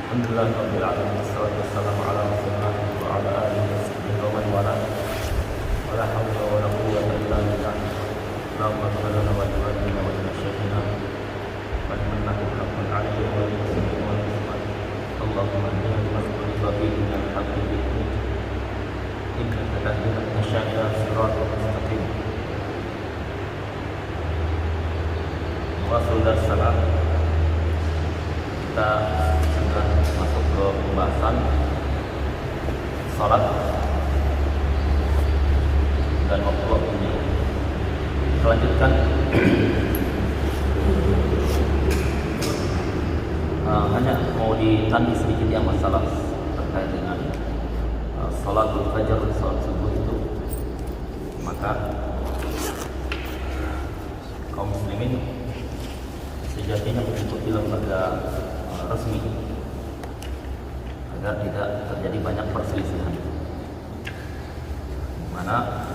Alhamdulillah rabbil alamin wassalatu wassalamu ala rasulillah wa ala alihi wa sahbihi wa man wala wala hawla wala quwwata illa billah. Allahumma ighfir lana wa li walidina wa li masyayikhina wa liman lahu haqqun 'alaina wa lil muslimin wal muslimat. Allahumma ihdina lima ikhtalafa fihi min al-haqqi bi idhnik innaka tahdi man tashaa' ila siratal mustaqim. Wa sallallahu salam. Kita sudah masuk ke pembahasan salat dan waktu-waktunya. Selanjutkan hanya mau ditandai sedikit yang masalah terkait dengan salatul fajar, salat subuh itu. Maka kaum muslimin sejatinya mengikuti lembaga resmi agar tidak terjadi banyak perselisihan. Mana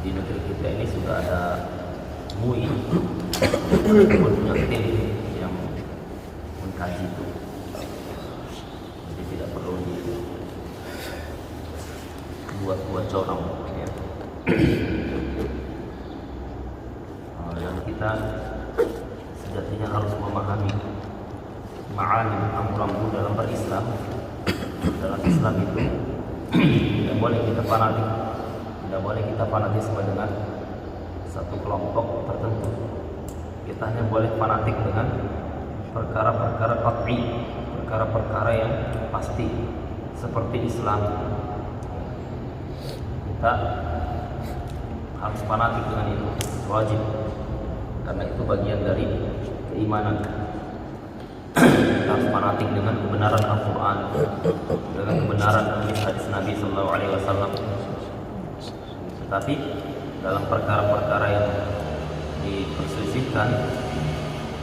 di negeri kita ini sudah ada MUI punya tim yang mengkaji itu, jadi tidak perlu dibuat-buat corong ya. Dan kita sejatinya harus memahami ma'alim amru dalam berislam. Dalam Islam itu tidak boleh kita fanatik, tidak boleh kita fanatisme dengan satu kelompok tertentu. Kita hanya boleh fanatik dengan perkara-perkara qat'i, perkara-perkara yang pasti seperti Islam. Kita harus fanatik dengan itu, wajib, karena itu bagian dari keimanan. Kita harus fanatik dengan kebenaran Al-Quran, dengan kebenaran hadis Nabi Sallallahu Alaihi Wasallam. Tetapi dalam perkara-perkara yang diperselisihkan,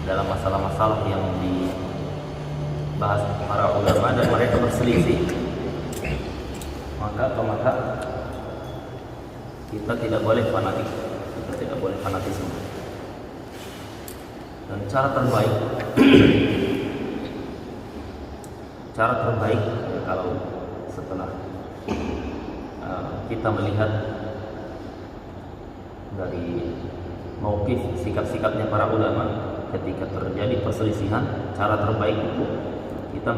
dalam masalah-masalah yang dibahas para ulama dan mereka berselisih, maka kita tidak boleh fanatik, kita tidak boleh fanatisme. Dan cara terbaik ya, kalau setelah kita melihat dari mauqif sikap-sikapnya para ulama ketika terjadi perselisihan, cara terbaik itu kita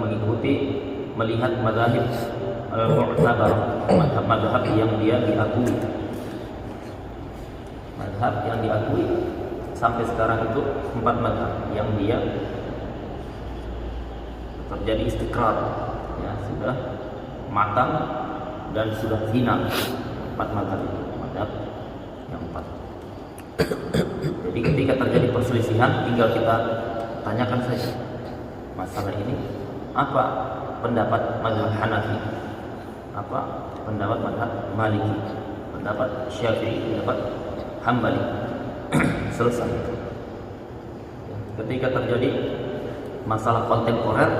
melihat mazhab al-mu'tabar, mazhab yang dia diakui, mazhab yang diakui sampai sekarang itu 4 mazhab yang dia terjadi istiqrar, ya, sudah matang dan sudah final. 4 mazhab itu, mazhab yang 4. Jadi ketika terjadi perselisihan, tinggal kita tanyakan saja masalah ini, apa pendapat mazhab Hanafi, apa pendapat mazhab Maliki, pendapat Syafi'i, pendapat Hambali. Selesai. Ketika terjadi masalah kontemporer,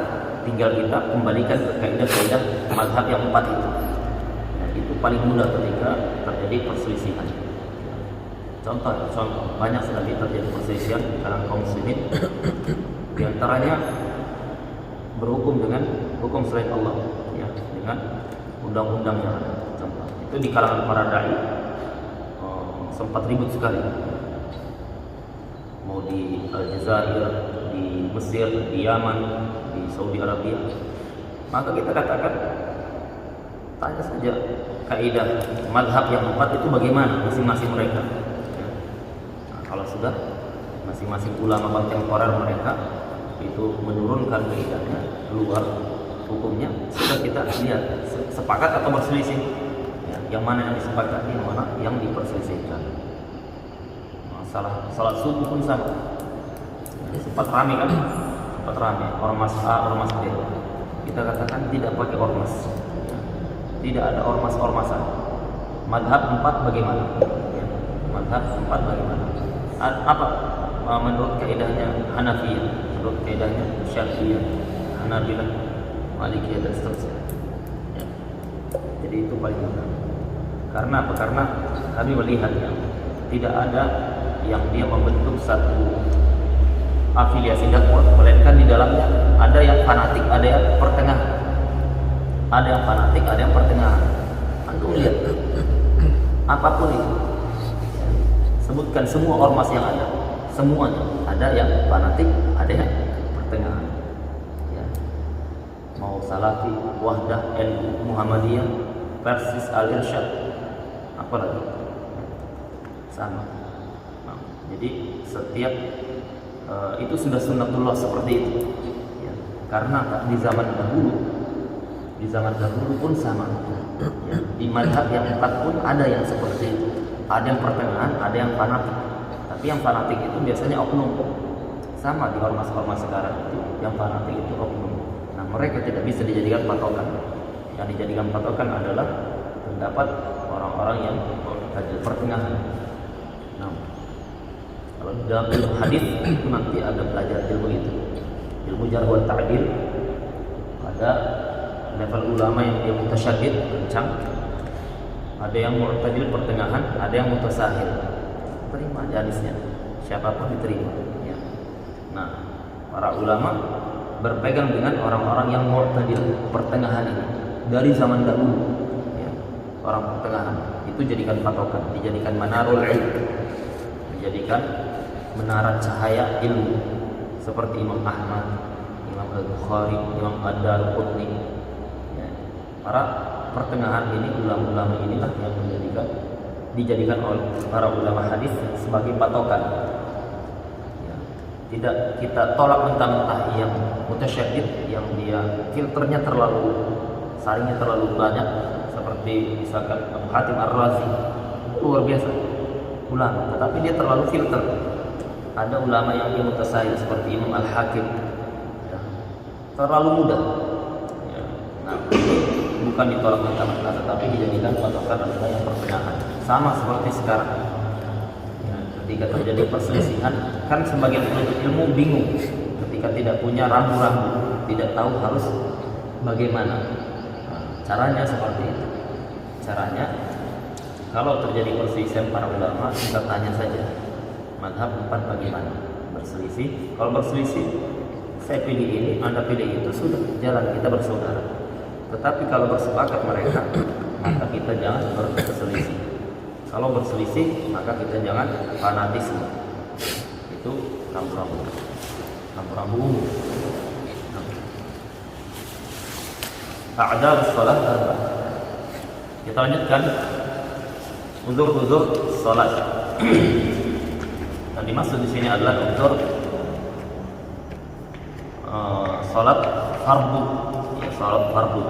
tinggal kita kembalikan ke kaidah-kaidah mazhab yang 4 itu. Itu paling mudah ketika terjadi perselisihan. Contoh banyak sekali terjadi perselisihan di kalangan kaum muslimin. Di antaranya berhukum dengan hukum selain Allah, ya, dengan undang-undang yang ada. Contoh itu di kalangan para dai sempat ribut sekali. Mau di Aljazair, di Mesir, di Yaman, di Saudi Arabia. Maka kita katakan, tanya saja kaidah mazhab yang 4 itu bagaimana masing-masing mereka. Nah, kalau sudah masing-masing ulama kontemporer mereka itu menurunkan kaidahnya, keluar hukumnya, sudah kita lihat sepakat atau berselisih. Ya, yang mana yang disepakati, yang mana yang diperselisihkan. Salat subuh pun sama. Jadi sempat ramai kan? Sempat ramai. Ormas A, ormas B. Kita katakan tidak pakai ormas. Tidak ada ormas-ormasan. Madhab 4 bagaimana? Ya. Madhab 4 bagaimana? Apa menurut kaidahnya Hanafiyah, menurut kaidahnya Syafi'iyah, Hanabilah, Malikiyah dan seterusnya. Ya. Jadi itu paling mudah. Karena apa? Karena kami melihat ya, tidak ada yang dia membentuk satu afiliasi dakwah, melainkan di dalamnya ada yang fanatik, ada yang pertengahan. Ada yang fanatik, ada yang pertengahan. Antum lihat, apapun itu, sebutkan semua ormas yang ada, semuanya ada yang fanatik, ada yang pertengahan. Ya. Mau Salafi, Wahdah, NU, Muhammadiyah, Persis, Al-Irsyad, apa lagi? Sama. Nah, jadi setiap itu sudah sunnatullah seperti itu. Ya. Karena di zaman dahulu pun sama. Ya. Di mazhab yang 4 pun ada yang seperti itu. Ada yang pertengahan, ada yang fanatik. Tapi yang fanatik itu biasanya oknum. Sama di ormas-ormas sekarang itu, yang fanatik itu oknum. Nah, mereka tidak bisa dijadikan patokan. Yang dijadikan patokan adalah pendapat orang-orang yang pertengahan. Nah, kalau dalam ilmu hadis itu nanti ada belajar ilmu itu, ilmu jarh wa ta'dil. Ada level ulama yang dia mutasyaddid, kencang. Ada yang mu'tadil, pertengahan. Ada yang mutasahil. Terima hadisnya, siapapun diterima. Ya. Nah, para ulama berpegang dengan orang-orang yang mu'tadil, pertengahan ini dari zaman dahulu. Ya. Orang pertengahan itu jadikan patokan, dijadikan manarul ilm, dijadikan menara cahaya ilmu, seperti Imam Ahmad, Imam Al-Bukhari, Imam Ad-Darqutni. Ya. Para pertengahan ini, ulama-ulama inilah yang dijadikan oleh para ulama hadis sebagai patokan. Ya. Tidak kita tolak mentah-mentah yang mutasyaddid, yang dia filternya saringnya terlalu banyak, seperti misalkan Abu Hatim Ar-Razi, luar biasa ulama, tetapi dia terlalu filter. Ada ulama yang dia mutasahil seperti Imam Al-Hakim, ya, terlalu mudah. Ya. Nah, bukan ditolak mentah-mentah, tetapi dijadikan patokan adalah yang pertengahan. Sama seperti sekarang. Ya, ketika terjadi perselisihan, kan sebagian penuntut ilmu bingung ketika tidak punya rambu-rambu, tidak tahu harus bagaimana. Nah, caranya seperti itu. Caranya, kalau terjadi perselisihan para ulama, kita tanya saja, mazhab 4 bagaimana? Berselisih. Kalau berselisih, saya pilih ini, Anda pilih itu, sudah jalan, kita bersaudara. Tetapi kalau bersepakat mereka, maka kita jangan berselisih. Kalau berselisih, maka kita jangan fanatisme. Itu rambu-rambu umum. A'dad salat arba'ah. Kita lanjutkan uzur-uzur salat. Yang dimaksud di sini adalah uzur salat fardu, ya, salat fardu.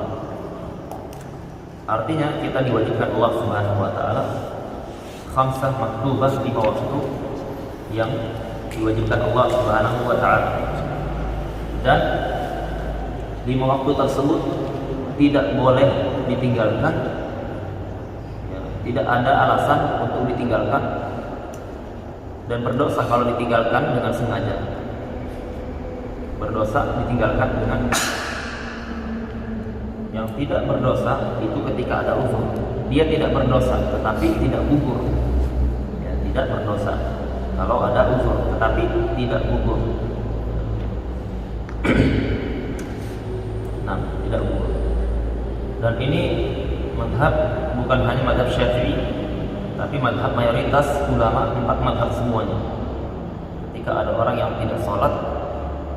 Artinya kita diwajibkan Allah Subhanahu wa taala khamsah maktubah, 5 waktu yang diwajibkan Allah Subhanahu wa taala. Dan 5 waktu tersebut tidak boleh ditinggalkan. Ya, tidak ada alasan untuk ditinggalkan, dan berdosa kalau ditinggalkan dengan sengaja. Berdosa ditinggalkan dengan yang tidak berdosa itu ketika ada uzur. Dia tidak berdosa tetapi tidak gugur. Ya, tidak berdosa kalau ada uzur tetapi tidak gugur. Nah, tidak gugur. Dan ini mazhab bukan hanya mazhab Syafi'i, tapi mazhab mayoritas ulama, 4 mazhab semuanya. Ketika ada orang yang tidak sholat,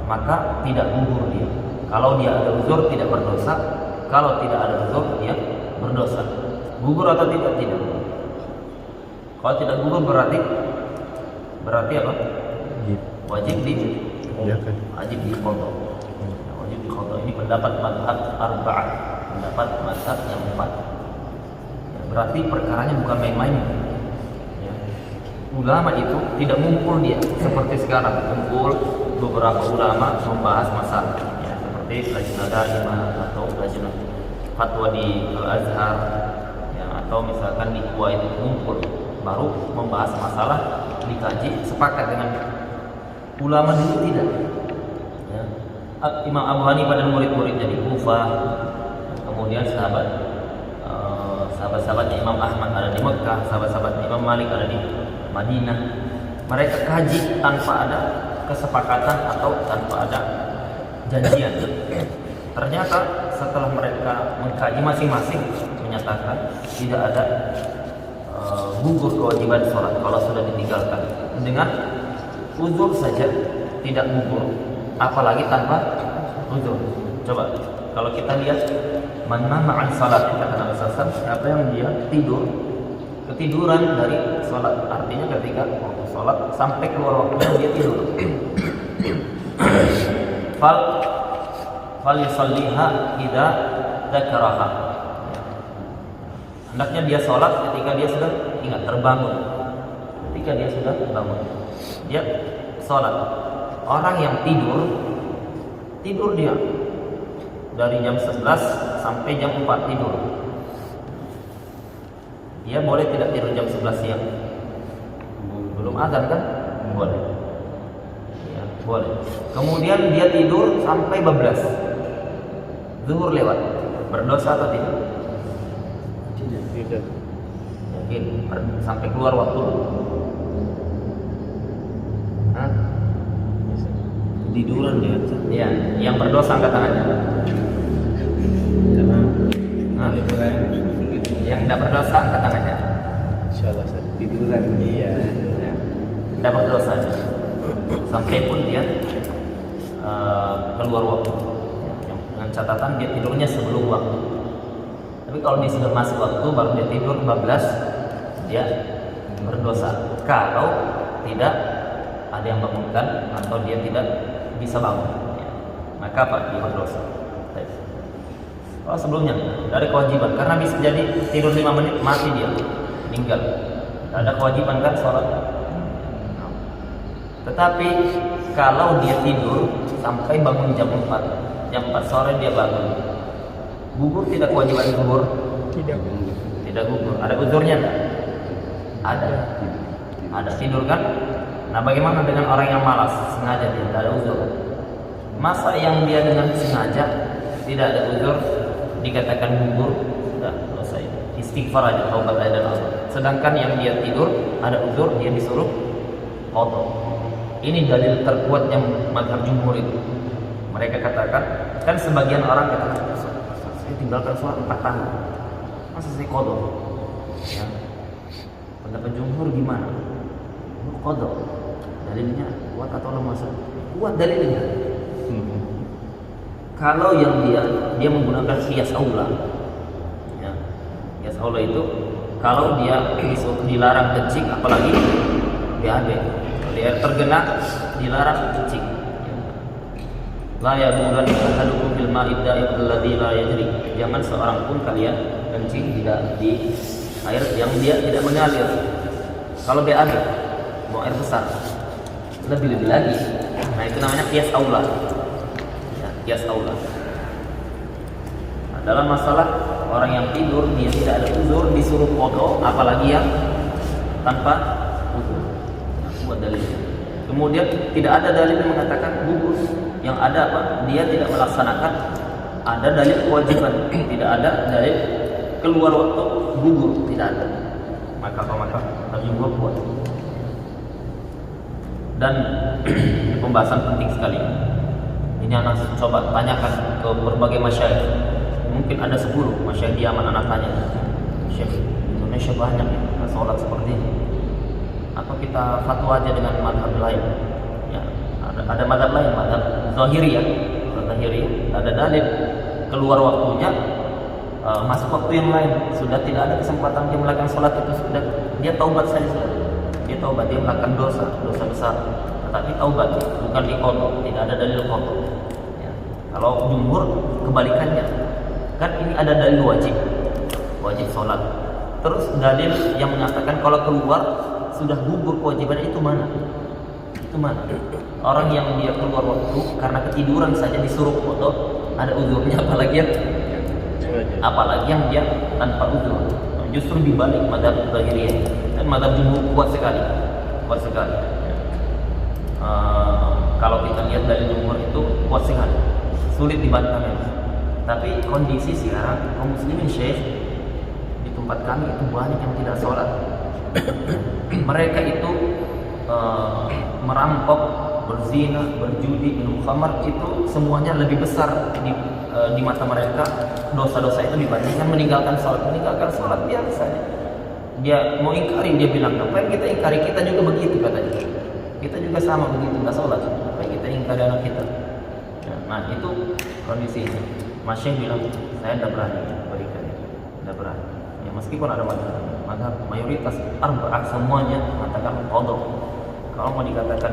maka tidak gugur dia. Kalau dia ada uzur tidak berdosa, kalau tidak ada uzur dia berdosa. Gugur atau tidak? Tidak. Kalau tidak gugur berarti apa? Wajib wajib diqadha. Wajib diqadha. Ini pendapat mazhab arba'ah, pendapat mazhab yang 4. Ya, berarti perkaranya bukan main-main. Ya. Ulama itu tidak ngumpul dia seperti sekarang, kumpul beberapa ulama membahas masalah. Ya, seperti Lajnah Daimah atau Lajnah Fatwa di Al-Azhar, ya, atau misalkan di Kuwait ngumpul baru membahas masalah, dikaji, sepakat dengan ulama dulu tidak. Ya. Imam Abu Hanifah dan murid-muridnya di Kufah, kemudian sahabat-sahabatnya Imam Ahmad ada di Mekah, sahabat-sahabatnya Imam Malik ada di Madinah. Mereka kaji tanpa ada kesepakatan atau tanpa ada janjian. Ternyata setelah mereka mengkaji masing-masing menyatakan tidak ada gugur kewajiban sholat kalau sudah ditinggalkan. Dengan uzur saja tidak gugur, apalagi tanpa uzur. Coba kalau kita lihat man nama an salat, kata Nabi SAW, siapa yang dia ketiduran dari sholat, artinya ketika waktu sholat sampai keluar waktu dia tidur. Fal yusalliha idza dzakaraha. Hendaknya dia sholat ketika dia sudah ingat, terbangun. Ketika dia sudah bangun, dia sholat. Orang yang tidur dia dari jam 11 sampai jam 4 tidur. Dia boleh tidak tidur jam 11 siang? Belum azan kan? Boleh. Ya, boleh. Kemudian dia tidur sampai bablas. Zuhur lewat. Berdosa atau tidak? Tidak. Yakin sampai keluar waktu. Hah? Tiduran dia. Ya, yang berdosa angkat tangannya. Hah? Yang tidak berdosa angkat tangannya. Insyaallah tiduran. Iya. Tidak berdosa. Sampai pun dia keluar waktu. Dengan catatan dia tidurnya sebelum waktu. Tapi kalau dia sudah masuk waktu baru dia tidur 14, dia berdosa. Kalau tidak ada yang bangunkan atau dia tidak bisa bangun, maka apa? Dia berdosa. Kalau sebelumnya dari kewajiban, karena bisa jadi tidur 5 menit mati dia meninggal. Tidak ada kewajiban kan sholat. Tetapi kalau dia tidur sampai bangun jam 4 sore dia bangun, gugur tidak kewajiban gugur? Tidak gugur. Ada uzurnya enggak? Ada tidur kan? Nah, bagaimana dengan orang yang malas sengaja dia tidak ada uzur? Masa yang dia dengan sengaja tidak ada uzur dikatakan gugur? Sudah selesai. Istighfar aja, taubat aja dan Allah. Sedangkan yang dia tidur ada uzur, dia disuruh qadha. Ini dalil terkuat yang mazhab jumhur itu. Mereka katakan, kan sebagian orang katakan, saya tinggalkan sholat 4 tahun, masa saya qadha? Ya. Pendapat jumhur gimana? Qadha. Dalilnya kuat atau lemah? Kuat dalilnya. Kalau yang dia menggunakan qiyas aula, ya, qiyas aula itu kalau dia dilarang kencing, apalagi BAB, dia terkena dilarang kencing. La yabulan ahadukum fil ma'i da'im alladhi la yajri. Jangan seorang pun kalian kencing tidak di air yang dia tidak mengalir. Kalau BAB, buang air besar, lebih lagi. Nah, itu namanya qiyas aula. Qiyas aula. Nah, dalam masalah orang yang tidur dia tidak ada uzur disuruh qadha, apalagi yang tanpa uzur. Nah, buat dalilnya. Kemudian tidak ada dalil yang mengatakan gugur. Yang ada apa? Dia tidak melaksanakan. Ada dalil kewajiban, tidak ada dalil keluar waktu gugur, tidak ada. Maka jumhur kuat. Dan pembahasan penting sekali. Ini anak coba tanyakan ke berbagai masyayikh. Mungkin ada 10 masyayikh di Yaman anak tanya. Syekh, Indonesia banyak ya sholat seperti ini. Apa kita fatwa aja dengan mazhab lain? Ya, ada mazhab lain, mazhab Zahiriyah. Ada dalil keluar waktunya, masuk waktu yang lain. Sudah tidak ada kesempatan dia melakukan sholat itu, sudah dia taubat saja sudah. Dia taubat, dia melakukan dosa besar. Tetapi taubat bukan diqadha, tidak ada dalil qadha. Ya. Kalau jumhur kebalikannya, kan ini ada dalil wajib sholat. Terus dalil yang mengatakan kalau keluar sudah gugur kewajiban itu mana? Orang yang dia keluar waktu karena ketiduran saja disuruh qadha, ada uzurnya, apalagi yang dia tanpa uzur. Justru dibalik mazhab Zahiriyah dan mazhab jumhur kuat sekali. Kalau kita lihat dari jumhur itu kuat sekali, sulit dibantah memang. Tapi kondisi sekarang kaum muslimin Syekh di tempat kami itu banyak yang tidak sholat. Mereka itu merampok berzina, berjudi, minum khamar, itu semuanya lebih besar di mata mereka dosa-dosa itu dibandingkan meninggalkan sholat. Meninggalkan sholat biasa saja. Dia mau ingkari, dia bilang, apa yang kita ingkari, kita juga begitu katanya. Kita juga sama begitu, nggak sholat. Apa yang kita ingkari anak kita. Nah itu kondisinya. Mas Syekh bilang, saya tidak berani berikan, tidak berani. Ya meskipun ada madhab mayoritas arba'ah semuanya mengatakan qadha. Kalau mau dikatakan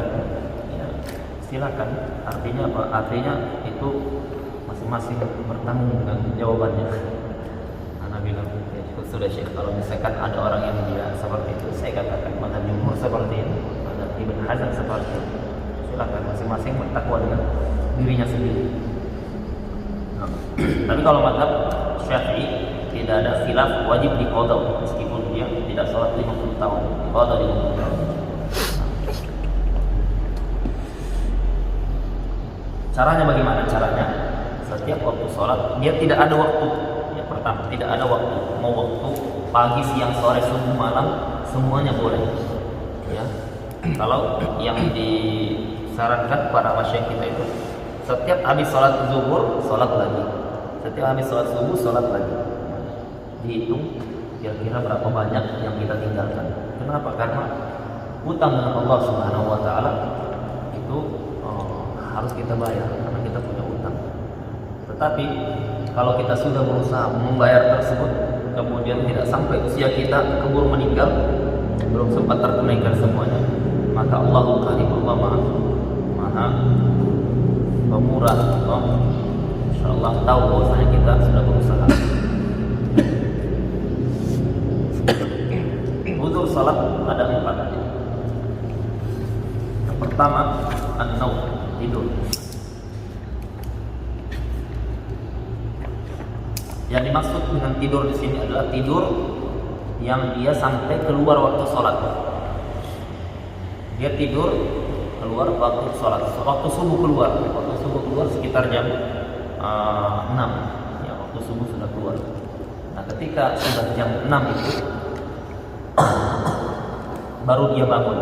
ya silakan. Artinya apa? Artinya itu masing-masing bertanggung dengan jawabannya. Anak bilang ya, sudah Syekh, kalau misalkan ada orang yang dia seperti itu, saya katakan madhab jumhur seperti itu, madhab Ibn Hazm seperti itu. Silakan masing-masing bertakwa dengan dirinya sendiri. Tapi kalau madhab Syafi'i tidak ada khilaf, wajib diqadha meskipun dia tidak sholat 50 tahun, diqadha 50 tahun. Caranya bagaimana? Caranya setiap waktu sholat dia tidak ada waktu. Yang pertama, tidak ada waktu. Mau waktu pagi, siang, sore, subuh, malam, semuanya boleh. Ya. Kalau yang disarankan para masyayikh kita itu setiap habis sholat zuhur, sholat lagi. Setiap habis sholat subuh, sholat lagi. Dihitung kira-kira berapa banyak yang kita tinggalkan. Kenapa? Karena utang dengan Allah Subhanahu wa Ta'ala itu harus kita bayar karena kita punya utang. Tetapi kalau kita sudah berusaha membayar tersebut, kemudian tidak sampai usia kita keburu meninggal, belum sempat tertunaikan semuanya, maka Allahu Karim, Allah Maha Pemurah. InsyaAllah tahu bahwasanya kita sudah berusaha. Uzur salat ada 4. Yang pertama, an-naum, tidur. Yang dimaksud dengan tidur di sini adalah tidur yang dia sampai keluar waktu sholat. Dia tidur keluar waktu sholat, waktu subuh keluar. Waktu subuh keluar sekitar jam 6. Ya, waktu subuh sudah keluar. Nah, ketika sudah jam 6 itu baru dia bangun.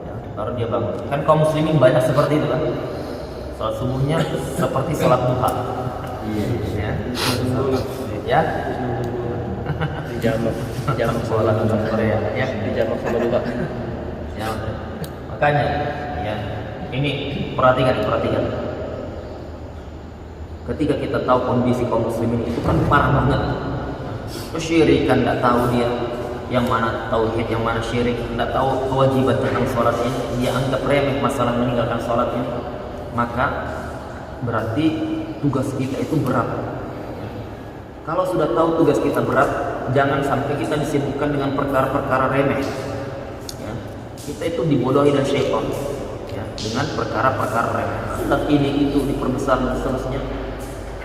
Ya, baru dia bangun. Kan kaum muslimin banyak seperti itu kan. Sholat subuhnya seperti sholat duha. Iya. Ya. Jamak sholat Korea. Ya, dijamak sama duha. Ya. Makanya ya, ini perhatikan. Ketika kita tahu kondisi kaum muslimin itu kan parah banget. Kesyirikan, tidak tahu dia yang mana tauhid, yang mana syirik, tidak tahu kewajiban tentang sholat ini, dia anggap remeh masalah meninggalkan sholat ini, maka berarti tugas kita itu berat. Kalau sudah tahu tugas kita berat, jangan sampai kita disibukkan dengan perkara-perkara remeh. Ya. Kita itu dibodohi dan syaitan ya, dengan perkara-perkara remeh. Khilaf ini itu diperbesar dan seterusnya.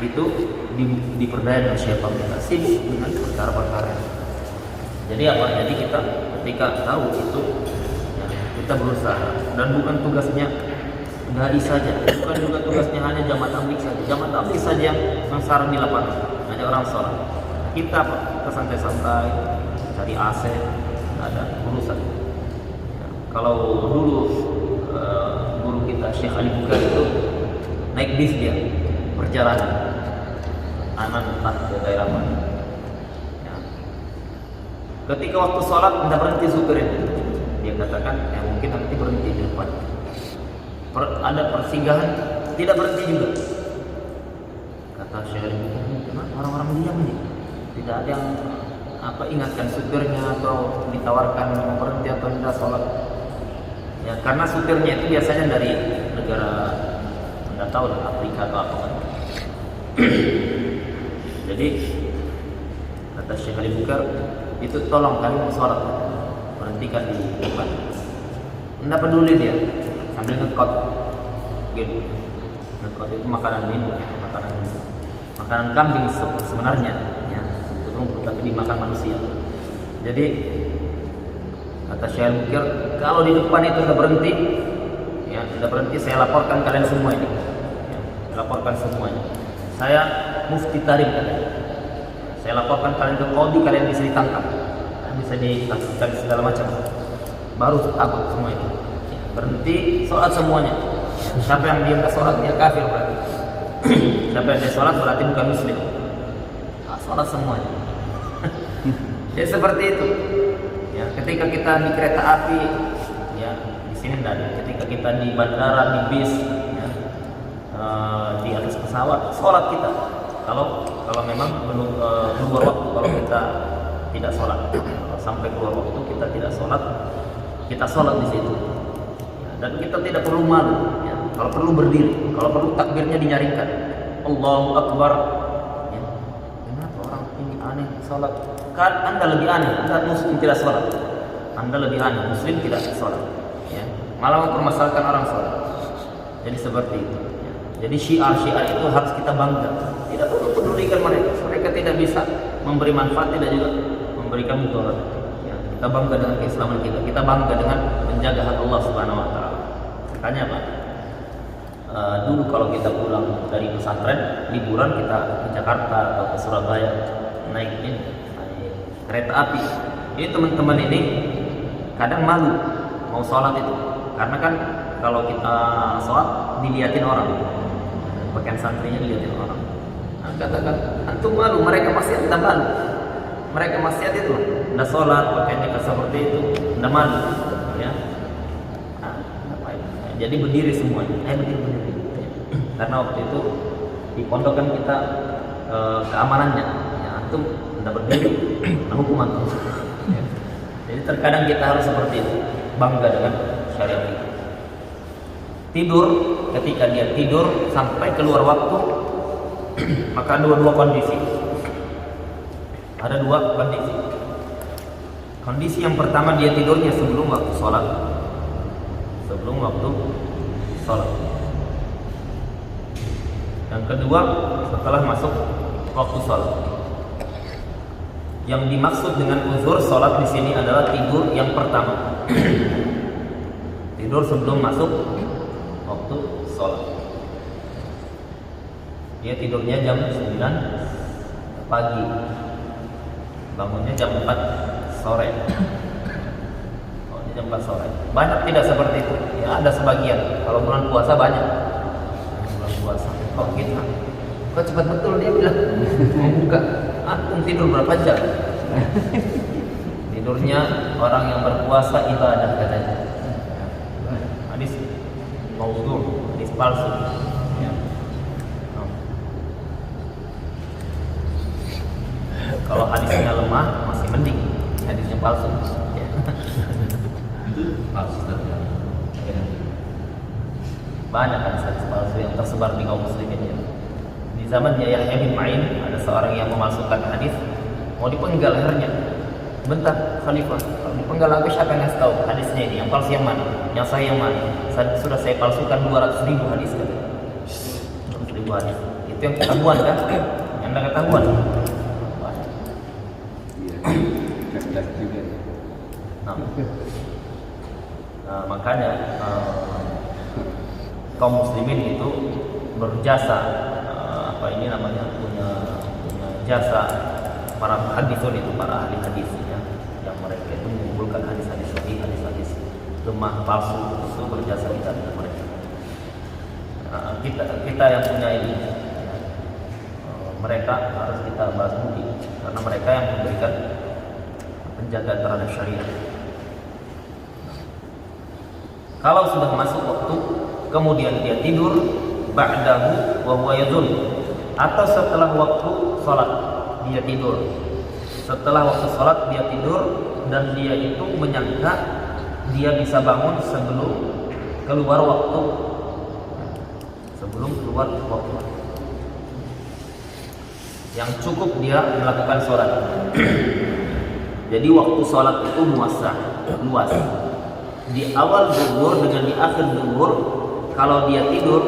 Itu diperdaya dengan syaitan, kita sibuk dengan perkara-perkara. Jadi apa? Jadi kita ketika tahu itu ya, kita berusaha, dan bukan tugasnya gadis saja, bukan juga tugasnya hanya jamaah tabligh saja. Jamaah tabligh saja yang sengsara di lapangan, hanya orang sholat. Kita apa? Kita santai-santai, cari AC, nggak ada urusan. Ya, kalau dulu guru kita Syekh Ali Bukhari itu naik bis dia perjalanan aman entah ke daerah mana. Ya. Ketika waktu sholat tidak berhenti supirnya, dia katakan ya mungkin nanti berhenti di depan. Ada persinggahan tidak berhenti juga. Kata Syekh Ali Bukhari, kenapa orang-orang diam nih? Tidak ada yang ingatkan supirnya atau ditawarkan mau berhenti atau tidak sholat. Ya karena supirnya itu biasanya dari negara tidak tahu lah, Afrika atau apa kan. Jadi kata Syekh Ali Bukhari, itu tolong kami mau sholat, berhentikan di depan. Tidak peduli dia, sambil ngekot gitu. Ngekot itu makanan minum, makanan kambing sebenarnya ya, itu rumput tapi dimakan manusia. Jadi kata Syekh Ali Bukhari, kalau di depan itu sudah berhenti ya, sudah berhenti, saya laporkan kalian semua ini ya, laporkan semuanya. Saya mufti tarim katanya. Saya laporkan kalian ke qadhi, kalian bisa ditangkap, bisa dilakukan segala macam. Baru takut semua ini. Ya. berhenti sholat semuanya. Siapa yang diam ke sholat dia kafir berarti. Siapa yang dia sholat berarti bukan muslim. Nah, sholat semuanya. Jadi seperti itu. Ya, ketika kita di kereta api, ya di sini tidak ada. Ketika kita di bandara, di bis, ya, di atas pesawat, sholat kita. Kalau memang belum keluar waktu, kalau kita tidak sholat, kalau sampai keluar waktu kita tidak sholat, kita sholat di situ. Ya, dan kita tidak perlu malu. Ya. Kalau perlu berdiri, kalau perlu takbirnya dinyaringkan. Allahu Akbar. Ya. Kenapa orang ini aneh sholat? Kan Anda lebih aneh, Anda muslim tidak sholat. Anda lebih aneh, muslim tidak sholat. Ya. Malah mempermasalahkan orang sholat. Jadi seperti itu. Ya. Jadi syiar itu harus kita bangga. Tidak perlu pedulikan mereka. Mereka tidak bisa memberi manfaat, tidak juga memberikan mudarat. Ya. Kita bangga dengan keislaman kita. Kita bangga dengan menjaga hak Allah Subhanahu Wa Taala. Makanya Pak, dulu kalau kita pulang dari pesantren, liburan kita ke Jakarta atau ke Surabaya naik kereta api. Ini teman-teman ini kadang malu mau sholat itu, karena kan kalau kita sholat dilihatin orang, pakaian santrinya dilihatin orang. Nah, katakan antum malu, mereka masih tidak malu. Mereka masih itu, tidak sholat, pakaiannya seperti itu, tidak malu, ya. Nah, jadi berdiri semuanya, berdiri. Karena waktu itu di pondok kan kita keamanannya, ya, antum tidak berdiri, nah hukuman. Ya. Jadi terkadang kita harus seperti itu, bangga dengan syariat kita. Tidur, ketika dia tidur sampai keluar waktu, maka ada dua kondisi. Ada dua kondisi. Kondisi yang pertama dia tidurnya sebelum waktu sholat. Sebelum waktu sholat. Yang kedua setelah masuk waktu sholat. Yang dimaksud dengan uzur sholat di sini adalah tidur yang pertama. Tidur sebelum masuk waktu sholat. Dia tidurnya jam 9 pagi. Bangunnya jam 4 sore. Oh, jam 4 sore. Banyak tidak seperti itu. Ya, ada sebagian. Kalau bulan puasa banyak. Bulan puasa. Kok gitu? Kok cepat betul dia bilang. Mau buka. Antum tidur berapa jam? Tidurnya orang yang berpuasa ibadah katanya. Hadis maudhu, hadis palsu. Ya. Kalau hadisnya lemah masih mending, hadisnya palsu. Ya. Itu palsu ya. Banyak hadis palsu yang tersebar di kaum muslimin ya. Di zamannya Yahya bin Ma'in ada seorang yang memalsukan hadis, mau dipenggal lehernya. Bentar Khalifah, kalau dipenggal aku siapa yang ngasih tahu hadisnya ini, yang palsu yang mana, yang sahih yang mana? Sudah saya palsukan 200.000 hadis kan. 200.000 hadis. Itu yang ketahuan kan? Yang tidak ketahuan. Cerdas juga. Nah, makanya kaum muslimin itu berjasa punya jasa para hadisun itu, para ahli hadis ya, yang mereka itu mengumpulkan hadis-hadis sahih, hadis-hadis lemah palsu, itu berjasa kita dengan mereka. Kita yang punya ini mereka harus kita bahas budi, karena mereka yang memberikan penjagaan terhadap syariat. Kalau sudah masuk waktu kemudian dia tidur, ba'dahu wa huwa yadhun, atau setelah waktu sholat dia tidur. Setelah waktu sholat dia tidur dan dia itu menyangka dia bisa bangun sebelum keluar waktu. Sebelum keluar waktu. Yang cukup dia melakukan sholat. Jadi waktu sholat itu luas. Di awal zuhur dengan di akhir zuhur, kalau dia tidur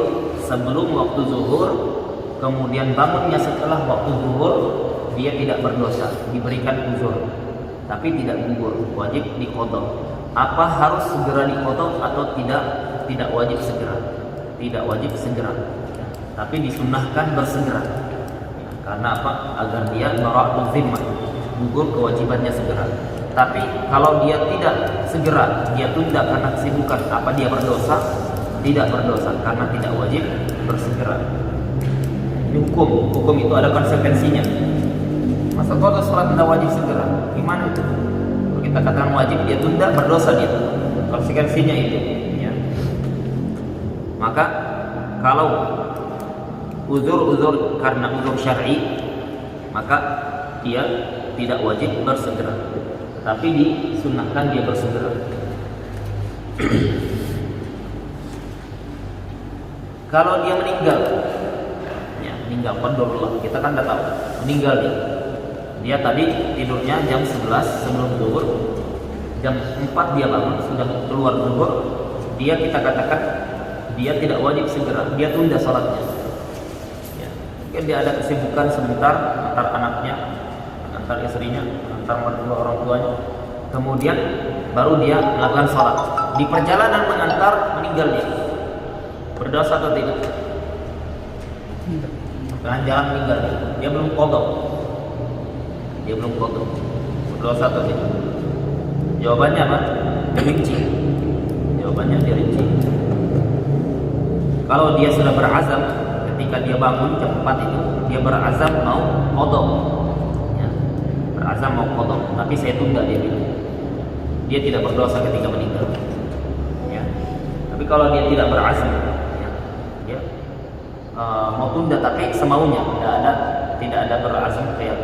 sebelum waktu zuhur, kemudian bangunnya setelah waktu zuhur, dia tidak berdosa, diberikan uzur, tapi tidak gugur, wajib diqadha. Apa harus segera diqadha atau tidak? Tidak wajib segera, tidak wajib segera, tapi disunnahkan bersegera. Karena apa? Agar dia bara'atul zimmah, gugur kewajibannya segera. Tapi kalau dia tidak segera, dia tunda karena kesibukan, apa dia berdosa? Tidak berdosa karena tidak wajib bersegera. Ini hukum itu ada konsekuensinya. Masa kalau sholat tidak wajib segera, gimana itu? Kalau kita katakan wajib, dia tunda, berdosa dia. Konsekuensinya itu. Ya. Maka kalau uzur karena uzur syar'i, maka dia tidak wajib bersegera, tapi disunnahkan dia bersegera. Kalau dia meninggal, ya, meninggal qaddarullah, kita kan tidak tahu, meninggal dia tadi tidurnya jam 11 sebelum zuhur, jam 4 dia bangun, sudah keluar zuhur, kita katakan dia tidak wajib segera, dia tunda sholatnya. Ya, mungkin dia ada kesibukan sebentar antar anaknya, antar istrinya, antar orang tuanya, kemudian baru dia melakukan sholat. Di perjalanan mengantar meninggal dia, berdosa atau tidak? Tengah jalan meninggal dia belum qadha, berdosa atau tidak? Jawabannya apa? Dirinci. Jawabannya dirinci. Kalau dia sudah berazam ketika dia bangun jam 4 itu, dia berazam mau qadha, ya, berazam mau qadha, tapi saya tunda dia bilang. Dia tidak berdosa ketika meninggal. Ya. Tapi kalau dia tidak berazam, ya, dia mau tunda tapi semaunya, tidak ada berazam kayak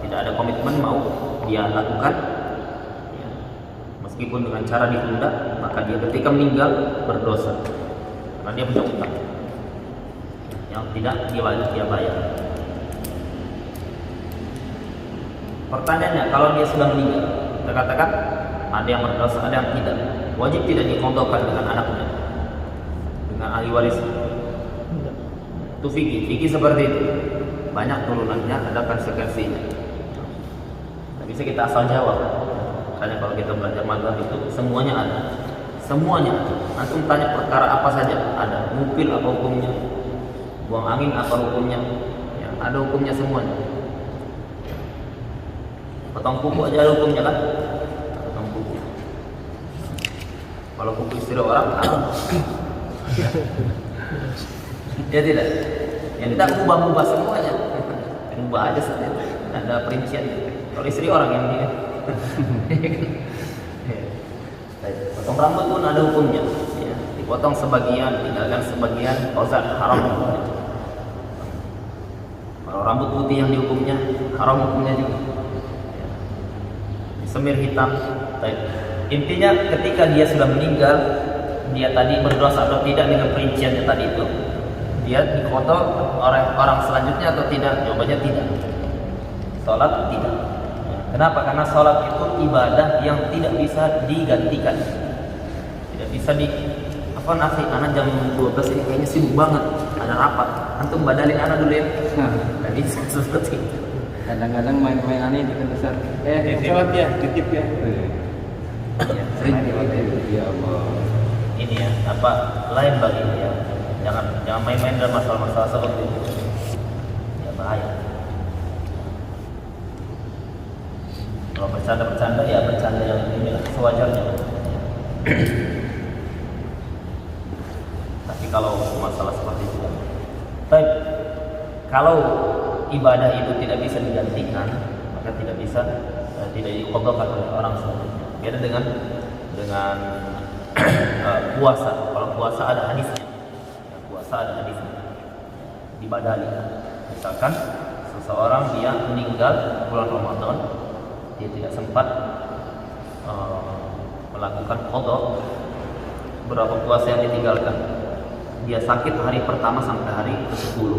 tidak ada komitmen mau dia lakukan, ya, meskipun dengan cara ditunda, maka dia ketika meninggal berdosa karena dia punya utang yang tidak dia bayar. Pertanyaannya, kalau dia sudah meninggal, kita katakan ada yang berdosa, ada yang tidak, wajib tidak diqadhakan dengan anaknya, dengan ahli waris? Itu fikih seperti itu. Banyak turunannya, ada konsekuensinya. Tidak bisa kita asal jawab. Makanya kalau kita belajar mazhab itu semuanya ada. Antum tanya perkara apa saja ada. Mukil apa hukumnya? Buang angin apa hukumnya? Ya, ada hukumnya semuanya. Potong kuku aja ada hukumnya kan? Potong kuku. Kalau kuku istri orang haram. Ya tidak. Yang tidak ubah semuanya. Ubah aja saja. Ada perincian. Kalau istri orang yang dia. Potong rambut pun ada hukumnya. Ya. Dipotong sebagian, tinggalkan sebagian, qazah haram hukumnya. Kalau rambut putih yang dihukumnya haram hukumnya juga. Semir hitam. Intinya ketika dia sudah meninggal, dia tadi berdosa atau tidak dengan perinciannya tadi itu, dia diqadha orang selanjutnya atau tidak? Jawabannya tidak. Salat tidak. Kenapa? Karena salat itu ibadah yang tidak bisa digantikan. Tidak bisa anak jam 12 ini kayaknya sibuk banget, ada rapat. Antum badalin anak dulu ya. Tadi seperti itu. Kadang-kadang main-main aneh di besar. Sholat ya, titip ya. Ya, sering Ya Allah. ini ya, lain bagi ya. Jangan main-main dalam masalah-masalah seperti itu. Ya bahaya. Kalau bercanda ya bercanda yang ini sewajarnya. Tapi kalau masalah seperti itu, baik. Kalau ibadah itu tidak bisa digantikan, maka tidak diqadhakan oleh orang selanjutnya. Beda dengan puasa. Kalau puasa ada hadisnya. Puasa ada hadisnya. Dibadali. Misalkan seseorang dia meninggal bulan Ramadan, dia tidak sempat melakukan qadha, berapa puasa yang ditinggalkan. Dia sakit hari pertama sampai hari ke-10.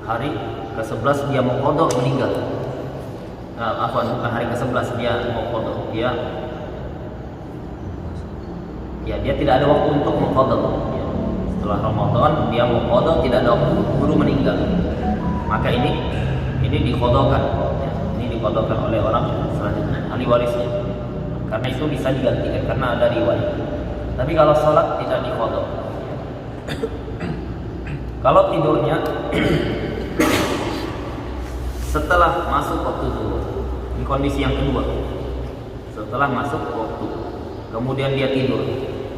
Hari ke-11 dia mau qadha, meninggal. Bukan hari ke-11 dia mau qadha. Dia tidak ada waktu untuk mengqadha. Setelah Ramadan dia mau qadha, tidak ada waktu, guru meninggal. Maka ini diqadhakan. Ini diqadhakan oleh orang selanjutnya, ahli warisnya. Karena itu bisa digantikan karena ada riwayat. Tapi kalau sholat tidak diqadha. Kalau tidurnya setelah masuk waktu zuhur, ini kondisi yang kedua. setelah masuk waktu, kemudian dia tidur,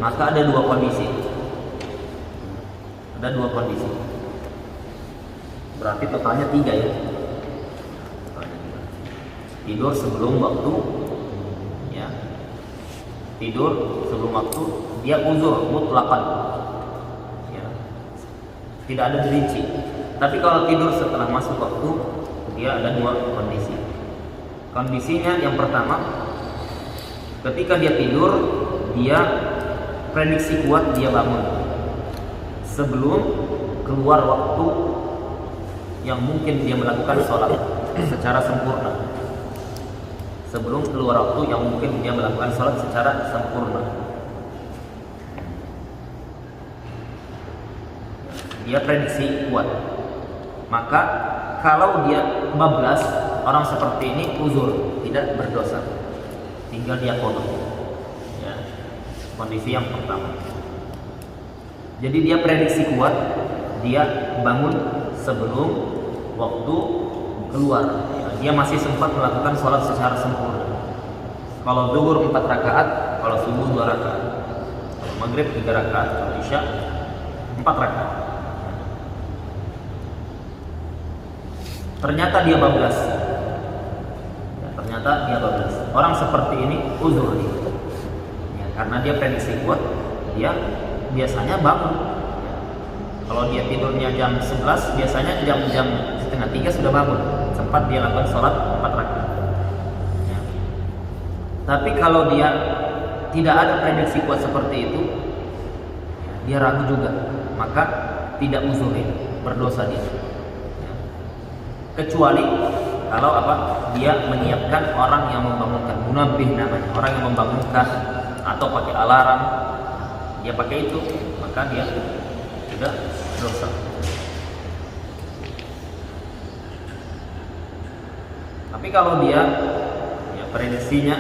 maka ada dua kondisi. Ada dua kondisi. Berarti totalnya 3 ya. Tidur sebelum waktu, ya. Tidur sebelum waktu, dia uzur mutlaqan. Ya. Tidak ada rinci. Tapi kalau tidur setelah masuk waktu, dia ada dua kondisi. Kondisinya yang pertama, ketika dia tidur, dia prediksi kuat dia bangun sebelum keluar waktu yang mungkin dia melakukan sholat secara sempurna. Sebelum keluar waktu yang mungkin dia melakukan sholat secara sempurna, dia prediksi kuat. Maka kalau dia bablas, orang seperti ini uzur, tidak berdosa, tinggal dia qadha. Ya, kondisi yang pertama. Jadi dia prediksi kuat, dia bangun sebelum waktu keluar. Ya, dia masih sempat melakukan sholat secara sempurna. Kalau zuhur 4 rakaat, kalau subuh 2 rakaat, kalau maghrib 3 rakaat, kalau isya 4 rakaat. Ternyata dia bablas. Ya, ternyata dia bablas. Orang seperti ini uzur dia. Ya, karena dia prediksi kuat, dia biasanya bangun. Ya. Kalau dia tidurnya jam 11, biasanya jam 2:30 sudah bangun. Sempat dia lakukan sholat 4 rakaat. Ya. Tapi kalau dia tidak ada prediksi kuat seperti itu, ya, dia ragu juga, maka tidak uzurin, berdosa dia. Kecuali kalau dia menyiapkan orang yang membangunkan, munabbih namanya, orang yang membangunkan, atau pakai alarm, dia pakai itu, maka dia tidak dosa. Tapi kalau dia ya prediksinya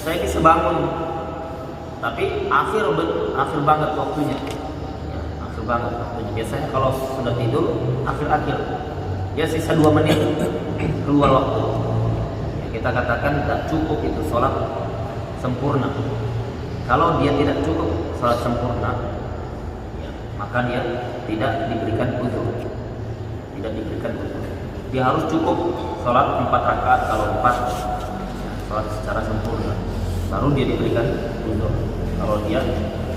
saya bisa bangun, tapi akhir banget waktunya, ya, akhir banget waktunya. Biasanya kalau sudah tidur akhir, ya sisa 2 menit keluar waktu, ya, kita katakan tidak cukup itu sholat sempurna. Kalau dia tidak cukup sholat sempurna, ya, maka dia tidak diberikan uzur, dia harus cukup sholat 4 rakaat. Kalau 4, ya, sholat secara sempurna, baru dia diberikan uzur. Kalau dia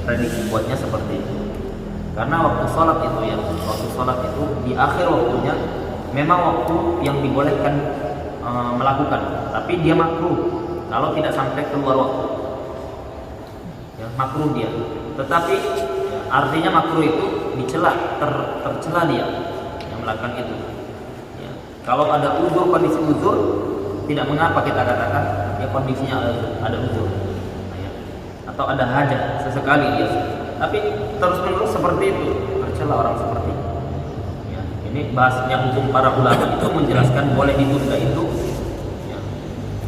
prediksi kuatnya seperti itu, karena waktu sholat itu di akhir waktunya memang waktu yang dibolehkan melakukan, tapi dia makruh kalau tidak sampai keluar waktu. Ya, makruh dia. Tetapi ya, artinya makruh itu dicela, tercela dia yang melakukan itu. Ya, kalau ada uzur, kondisi uzur, tidak mengapa kita katakan ya kondisinya ada uzur. Nah, ya. Atau ada hajat sesekali dia. Tapi terus-menerus seperti itu, tercela orang seperti itu. Ini bahasnya hukum para ulama itu menjelaskan boleh ditunda itu, ya,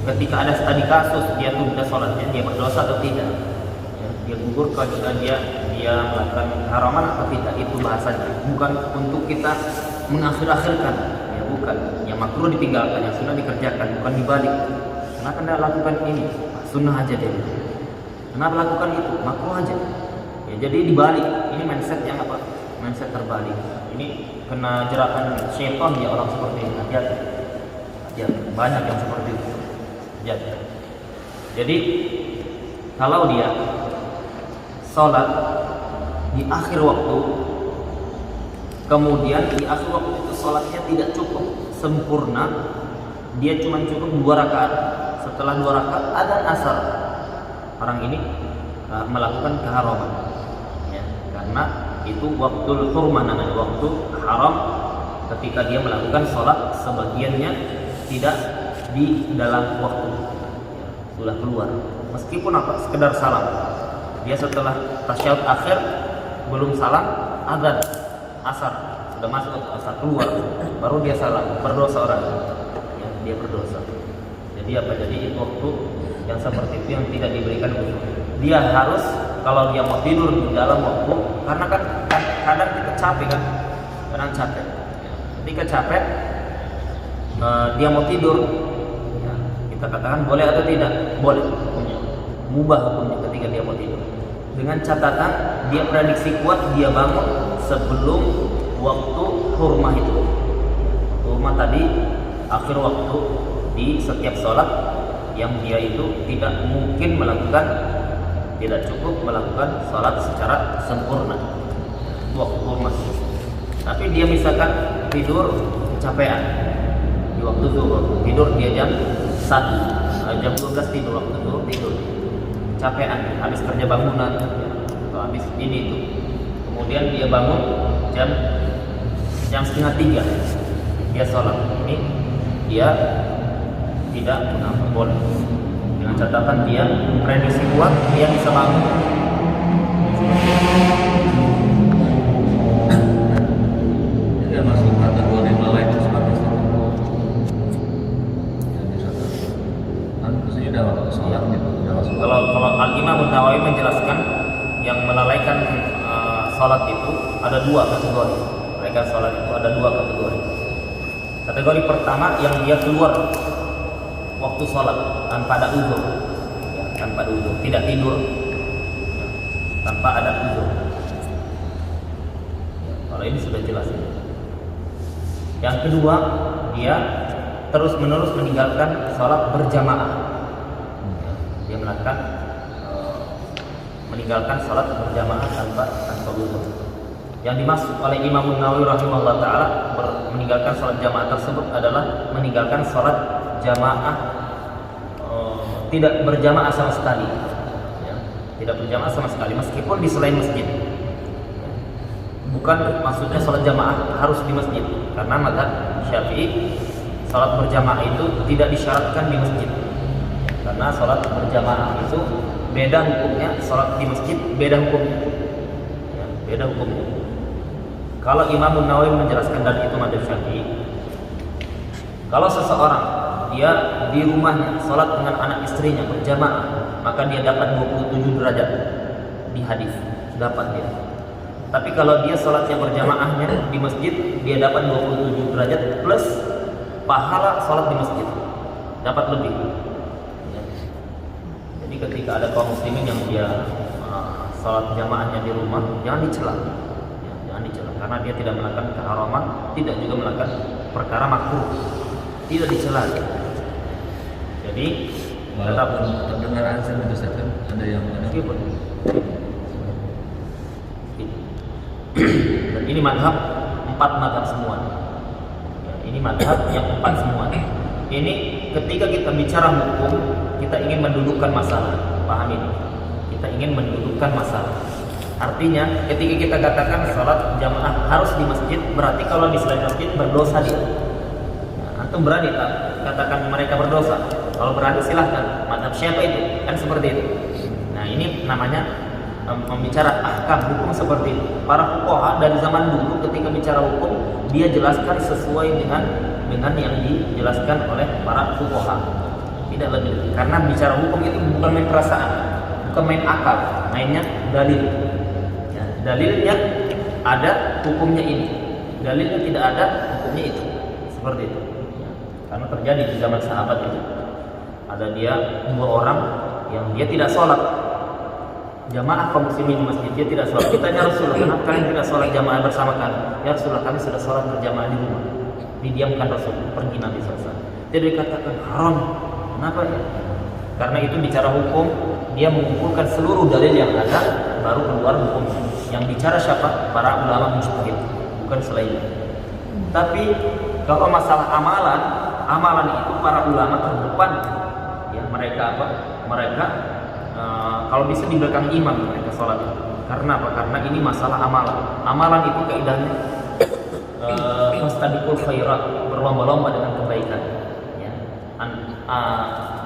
ketika ada tadi kasus dia tunda sholatnya, dia berdosa atau tidak, ya, dia gugur ketika dia melakukan haraman atau tidak, itu bahasanya. Bukan untuk kita mengakhir-akhirkan, ya, bukan. Yang makruh ditinggalkan, yang sunnah dikerjakan, bukan dibalik. Kenapa Anda lakukan ini? Sunnah aja deh. Kenapa lakukan itu? Makruh aja. Ya, jadi dibalik. Ini mindset yang apa? Mindset terbalik. Ini kena jeratan syaitan dia orang seperti ini. Hati-hati. Banyak yang seperti itu. Jadi kalau dia sholat di akhir waktu, kemudian di akhir waktu itu sholatnya tidak cukup sempurna, dia cuma cukup 2 rakaat. Setelah 2 rakaat adzan asar, orang ini melakukan keharaman, ya, karena itu waktu hurmah namanya, waktu haram, ketika dia melakukan sholat sebagiannya tidak di dalam waktu, ya, sudah keluar, meskipun sekedar salam. Dia setelah tasyahud akhir belum salam, adzan asar, sudah masuk asar, keluar, baru dia salam, berdosa orang, ya, dia berdosa. Jadi itu waktu yang seperti itu yang tidak diberikan uzur. Dia harus, kalau dia mau tidur di dalam waktu, karena kan kadang kita capek kan, ketika capek dia mau tidur, ya, kita katakan boleh atau tidak? Boleh. mengubah hukumnya ketika dia mau tidur. Dengan catatan dia prediksi kuat dia bangun sebelum waktu hurmah itu. Hurmah tadi akhir waktu di setiap sholat yang dia itu tidak mungkin melakukan, tidak cukup melakukan sholat secara sempurna waktu hurmah. Tapi dia misalkan tidur kecapean di waktu zuhur, tidur dia jam 1, jam 12 tidur waktu zuhur, tidur kecapean, habis kerja bangunan atau habis ini itu, kemudian dia bangun jam setengah 3 dia sholat, ini dia tidak mengapa boleh, dengan catatan dia prediksi kuat dia bisa bangun. Jadi masuk kategori melalai itu sebagai maksudnya udah waktu sholat gitu, udah masuk. Kalau Al-Imam Nawawi menjelaskan yang melalaikan sholat itu ada 2 kategori. Melalaikan sholat itu ada 2 kategori. Kategori pertama yang dia keluar waktu sholat tanpa ada uzur, ya, tanpa ada uzur, tidak tidur ya, tanpa ada uzur. Ya, kalau ini sudah jelas. Yang kedua, dia terus menerus meninggalkan sholat berjamaah. Ya, dia meninggalkan sholat berjamaah tanpa uzur. Yang dimaksud oleh Imam Nawawi rahimahullah taala meninggalkan sholat jamaah tersebut adalah meninggalkan sholat jamaah tidak berjamaah sama sekali, ya, tidak berjamaah sama sekali meskipun di selain masjid. Bukan maksudnya sholat jamaah harus di masjid, karena mazhab Syafi'i sholat berjamaah itu tidak disyaratkan di masjid, karena sholat berjamaah itu beda hukumnya, sholat di masjid beda hukumnya, ya, beda hukumnya. Kalau Imam Nawawi menjelaskan, dan itu mazhab Syafi'i, kalau seseorang dia di rumahnya sholat dengan anak istrinya berjamaah, maka dia dapat 27 derajat di hadis, dapat dia. Tapi kalau dia sholatnya berjamaahnya di masjid, dia dapat 27 derajat plus pahala sholat di masjid, dapat lebih. Jadi ketika ada kaum muslimin yang dia sholat jamaahnya di rumah, jangan dicela, ya, jangan dicela, karena dia tidak melakukan keharaman, tidak juga melakukan perkara makruh, tidak dicela. Jadi tetap terdengar azan itu saja ada yang meskipun. Dan ini madhab 4 madhab semuanya. Ya, ini madhab yang 4 semuanya. Ini ketika kita bicara hukum, kita ingin mendudukkan masalah. Paham ini? Kita ingin mendudukkan masalah. Artinya ketika kita katakan sholat jamaah harus di masjid, berarti kalau di selain masjid berdosa dia. Nah, antum berani tak katakan mereka berdosa? Kalau berani silahkan. Mazhab siapa itu? Kan seperti itu. Nah, ini namanya membicara ahkam hukum seperti itu. Para fuqaha dari zaman dulu ketika bicara hukum, dia jelaskan sesuai dengan yang dijelaskan oleh para fuqaha. Tidak lebih. Karena bicara hukum itu bukan main perasaan, bukan main akal, mainnya dalil. Ya, dalilnya ada, hukumnya ini. Dalilnya tidak ada, hukumnya itu. Seperti itu. Ya, karena terjadi di zaman sahabat itu. Ada dia 2 orang yang dia tidak sholat jamaah kaum muslimin di masjid, dia tidak sholat. Kita tanya Rasulullah, kenapa kalian tidak sholat jamaah bersama kami? Ya Rasulullah, kami sudah sholat berjamaah di rumah. Didiamkan Rasul, pergi Nabi SAW. Dia dikatakan haram. Kenapa ya? Karena itu bicara hukum, dia mengumpulkan seluruh dalil yang ada, baru keluar hukum. Yang bicara siapa? Para ulama mujtahid, bukan selainnya. Tapi kalau masalah amalan itu para ulama terdepan. Ya, mereka apa? Mereka kalau bisa di belakang imam mereka sholat. Karena apa? Karena ini masalah amalan. Amalan itu kaidahnya mustabiqul khairat, berlomba-lomba dengan kebaikan. Ya.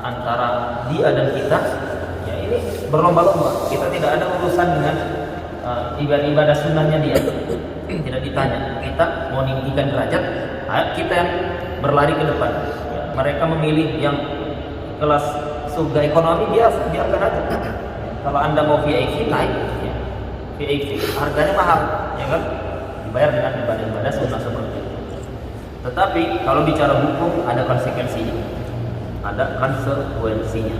Antara dia dan kita, ya ini berlomba-lomba. Kita tidak ada urusan dengan ibadah sunnahnya dia. Tidak ditanya. Kita mau meninggikan derajat, kita yang berlari ke depan. Ya. Mereka memilih yang kelas surga ekonomi, dia biarkan aja. Kalau Anda mau VIP naik, ya. VIP harganya mahal, ya kan? Dibayar dengan ibadah-ibadah sunnah seperti itu. Tetapi kalau bicara hukum ada konsekuensinya. Ada konsekuensinya.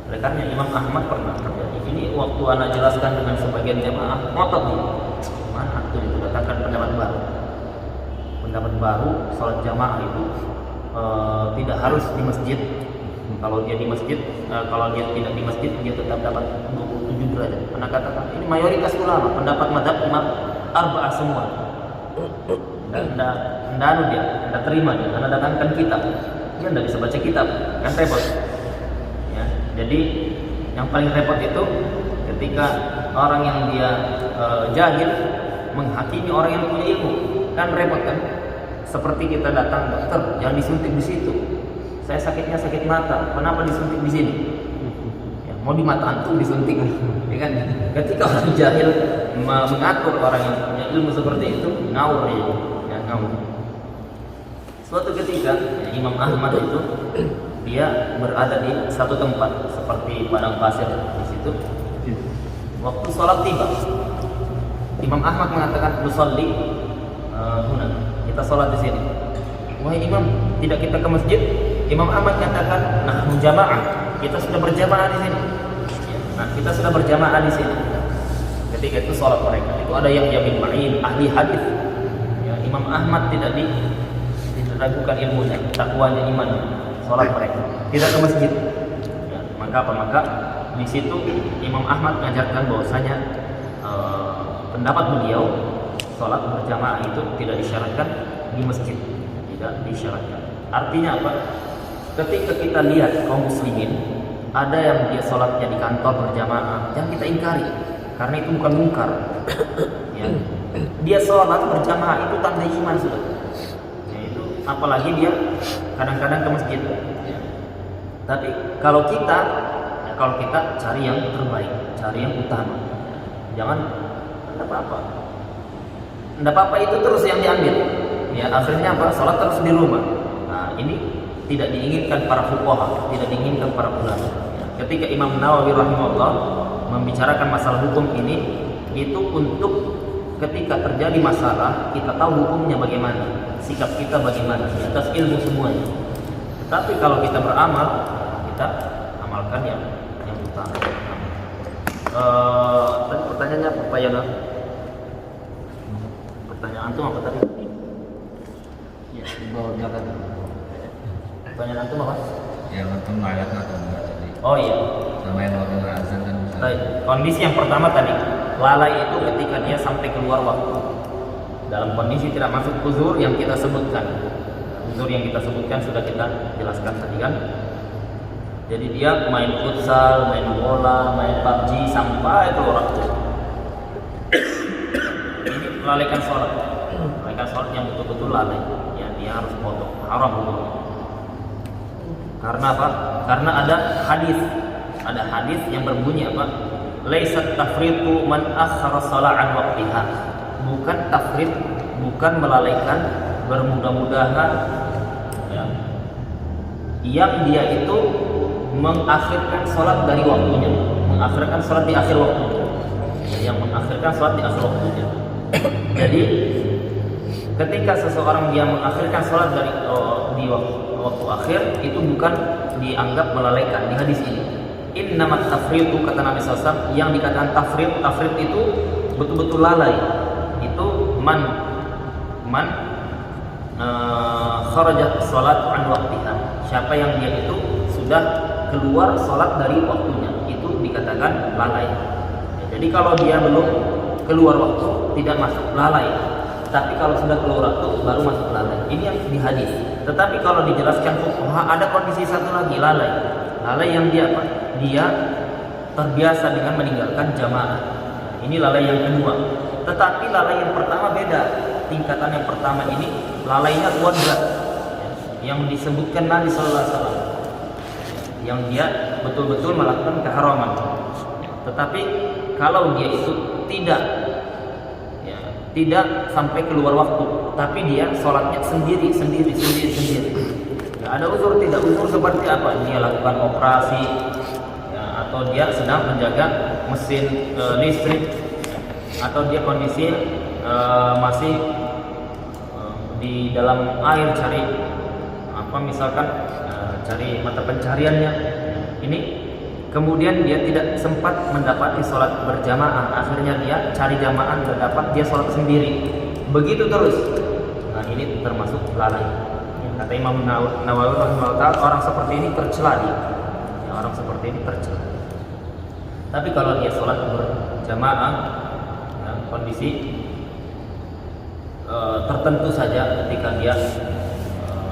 Oleh karena Imam Ahmad pernah terjadi. Ini waktu anak jelaskan dengan sebagian jamaah, ngotot nih. Mana tuh itu datangkan pendapat baru. Pendapat baru sholat jamaah itu tidak harus di masjid. Kalau dia di masjid, kalau dia tidak di masjid, dia tetap dapat 27 derajat. Anak katakan ini mayoritas ulama pendapat mazhab Imam Arba'ah semua. Anda terima dia, Anda datangkan kitab. Dia tidak bisa baca kitab, kan repot. Ya, jadi yang paling repot itu ketika orang yang dia jahil menghakimi orang yang punya ilmu, kan repot kan? Seperti kita datang dokter, jangan disuntik di situ. Saya sakitnya sakit mata, kenapa disuntik di sini? Ya, mau di mata antum disuntik, ya kan? Ketika orang jahil mengatur orang yang punya ilmu seperti itu, ngawur ya ngawur. Suatu ketika ya, Imam Ahmad itu dia berada di satu tempat seperti padang pasir di situ. Waktu sholat tiba, Imam Ahmad mengatakan, "Nusalli kita sholat di sini." Wahai Imam, tidak kita ke masjid? Imam Ahmad katakan, "Nah, jamaah, kita sudah berjamaah di sini." Nah, kita sudah berjamaah di sini. Ketika itu sholat mereka, itu ada Yahya bin Ma'in, ahli hadis. Ya, Imam Ahmad tidak diragukan ilmunya, takwanya, imannya. Sholat mereka, tidak ke masjid. Ya, maka apa? Maka di situ Imam Ahmad mengajarkan bahwasanya pendapat beliau sholat berjamaah itu tidak disyaratkan di masjid, tidak disyaratkan. Artinya apa? Ketika kita lihat kaum muslimin ada yang dia sholatnya di kantor berjamaah, jangan kita ingkari, karena itu bukan mungkar. Ya. Dia sholat berjamaah itu tanda iman sudah. Ya, itu apalagi dia kadang-kadang ke masjid. Ya. Tapi kalau kita cari yang terbaik, cari yang utama. Jangan tidak apa-apa itu terus yang diambil. Ya, akhirnya apa? Sholat terus di rumah. Nah, ini tidak diinginkan para fuqaha, tidak diinginkan para ulama. Ya, ketika Imam Nawawi rahimahullah membicarakan masalah hukum ini, itu untuk ketika terjadi masalah kita tahu hukumnya bagaimana, sikap kita bagaimana di atas ilmu semuanya. Tetapi kalau kita beramal, kita amalkan yang utama. Tadi pertanyaannya apa, Pak Yana? Pertanyaan antum apa tadi? Ya, di bawah belakang. Pertanyaan antum apa? Ya, antum ayat atau enggak tadi? Oh iya. Sama yang waktu azan kan bisa. Baik. Kondisi yang pertama tadi, lalai itu ketika dia sampai keluar waktu. Dalam kondisi tidak masuk uzur yang kita sebutkan. Uzur yang kita sebutkan sudah kita jelaskan tadi kan. Jadi dia main futsal, main bola, main PUBG sampai keluar waktu. Ini melalaikan sholat. Melalaikan sholat yang betul-betul lalai. Ya, dia harus potong. Haram hukumnya. Karena apa? Karena ada hadis yang berbunyi apa? Laisat tafritu man akhara shalah an waqtiha. Bukan tafrid, bukan melalaikan, bermudah-mudahan ya, yang dia itu mengakhirkan sholat dari waktunya, mengakhirkan sholat di akhir waktunya, yang mengakhirkan sholat di akhir waktunya. Jadi ketika seseorang dia mengakhirkan sholat dari di waktu akhir, itu bukan dianggap melalaikan di hadis ini. Innamat tafridu, kata Nabi SAW, yang dikatakan tafrid itu betul-betul lalai. Itu man kharajat sholat an waqtiha. Siapa yang dia itu sudah keluar sholat dari waktunya, itu dikatakan lalai. Jadi kalau dia belum keluar waktu tidak masuk lalai. Tapi kalau sudah keluar waktu baru masuk lalai. Ini yang di hadis. Tetapi kalau dijelaskan fuqaha ada kondisi satu lagi, lalai. Lalai yang dia apa? Dia terbiasa dengan meninggalkan jamaah. Ini lalai yang kedua. Tetapi lalai yang pertama beda. Tingkatan yang pertama ini lalainya wadrat, yang disebutkan Nabi sallallahu alaihi wasallam. Yang dia betul-betul melakukan keharaman. Tetapi kalau dia itu tidak sampai keluar waktu, tapi dia sholatnya sendiri. Ada uzur tidak? Uzur seperti apa? Dia lakukan operasi, ya, atau dia sedang menjaga mesin listrik, atau dia kondisi masih di dalam air cari apa misalkan cari mata pencariannya. Ini kemudian dia tidak sempat mendapati sholat berjamaah, akhirnya dia cari jamaah tidak dapat, dia sholat sendiri, begitu terus. Nah ini termasuk lalai. Kata Imam Nawawi rahimahullah, orang seperti ini tercela dia. Ya, orang seperti ini tercela. Tapi kalau dia sholat berjamaah, ya, kondisi tertentu saja, ketika dia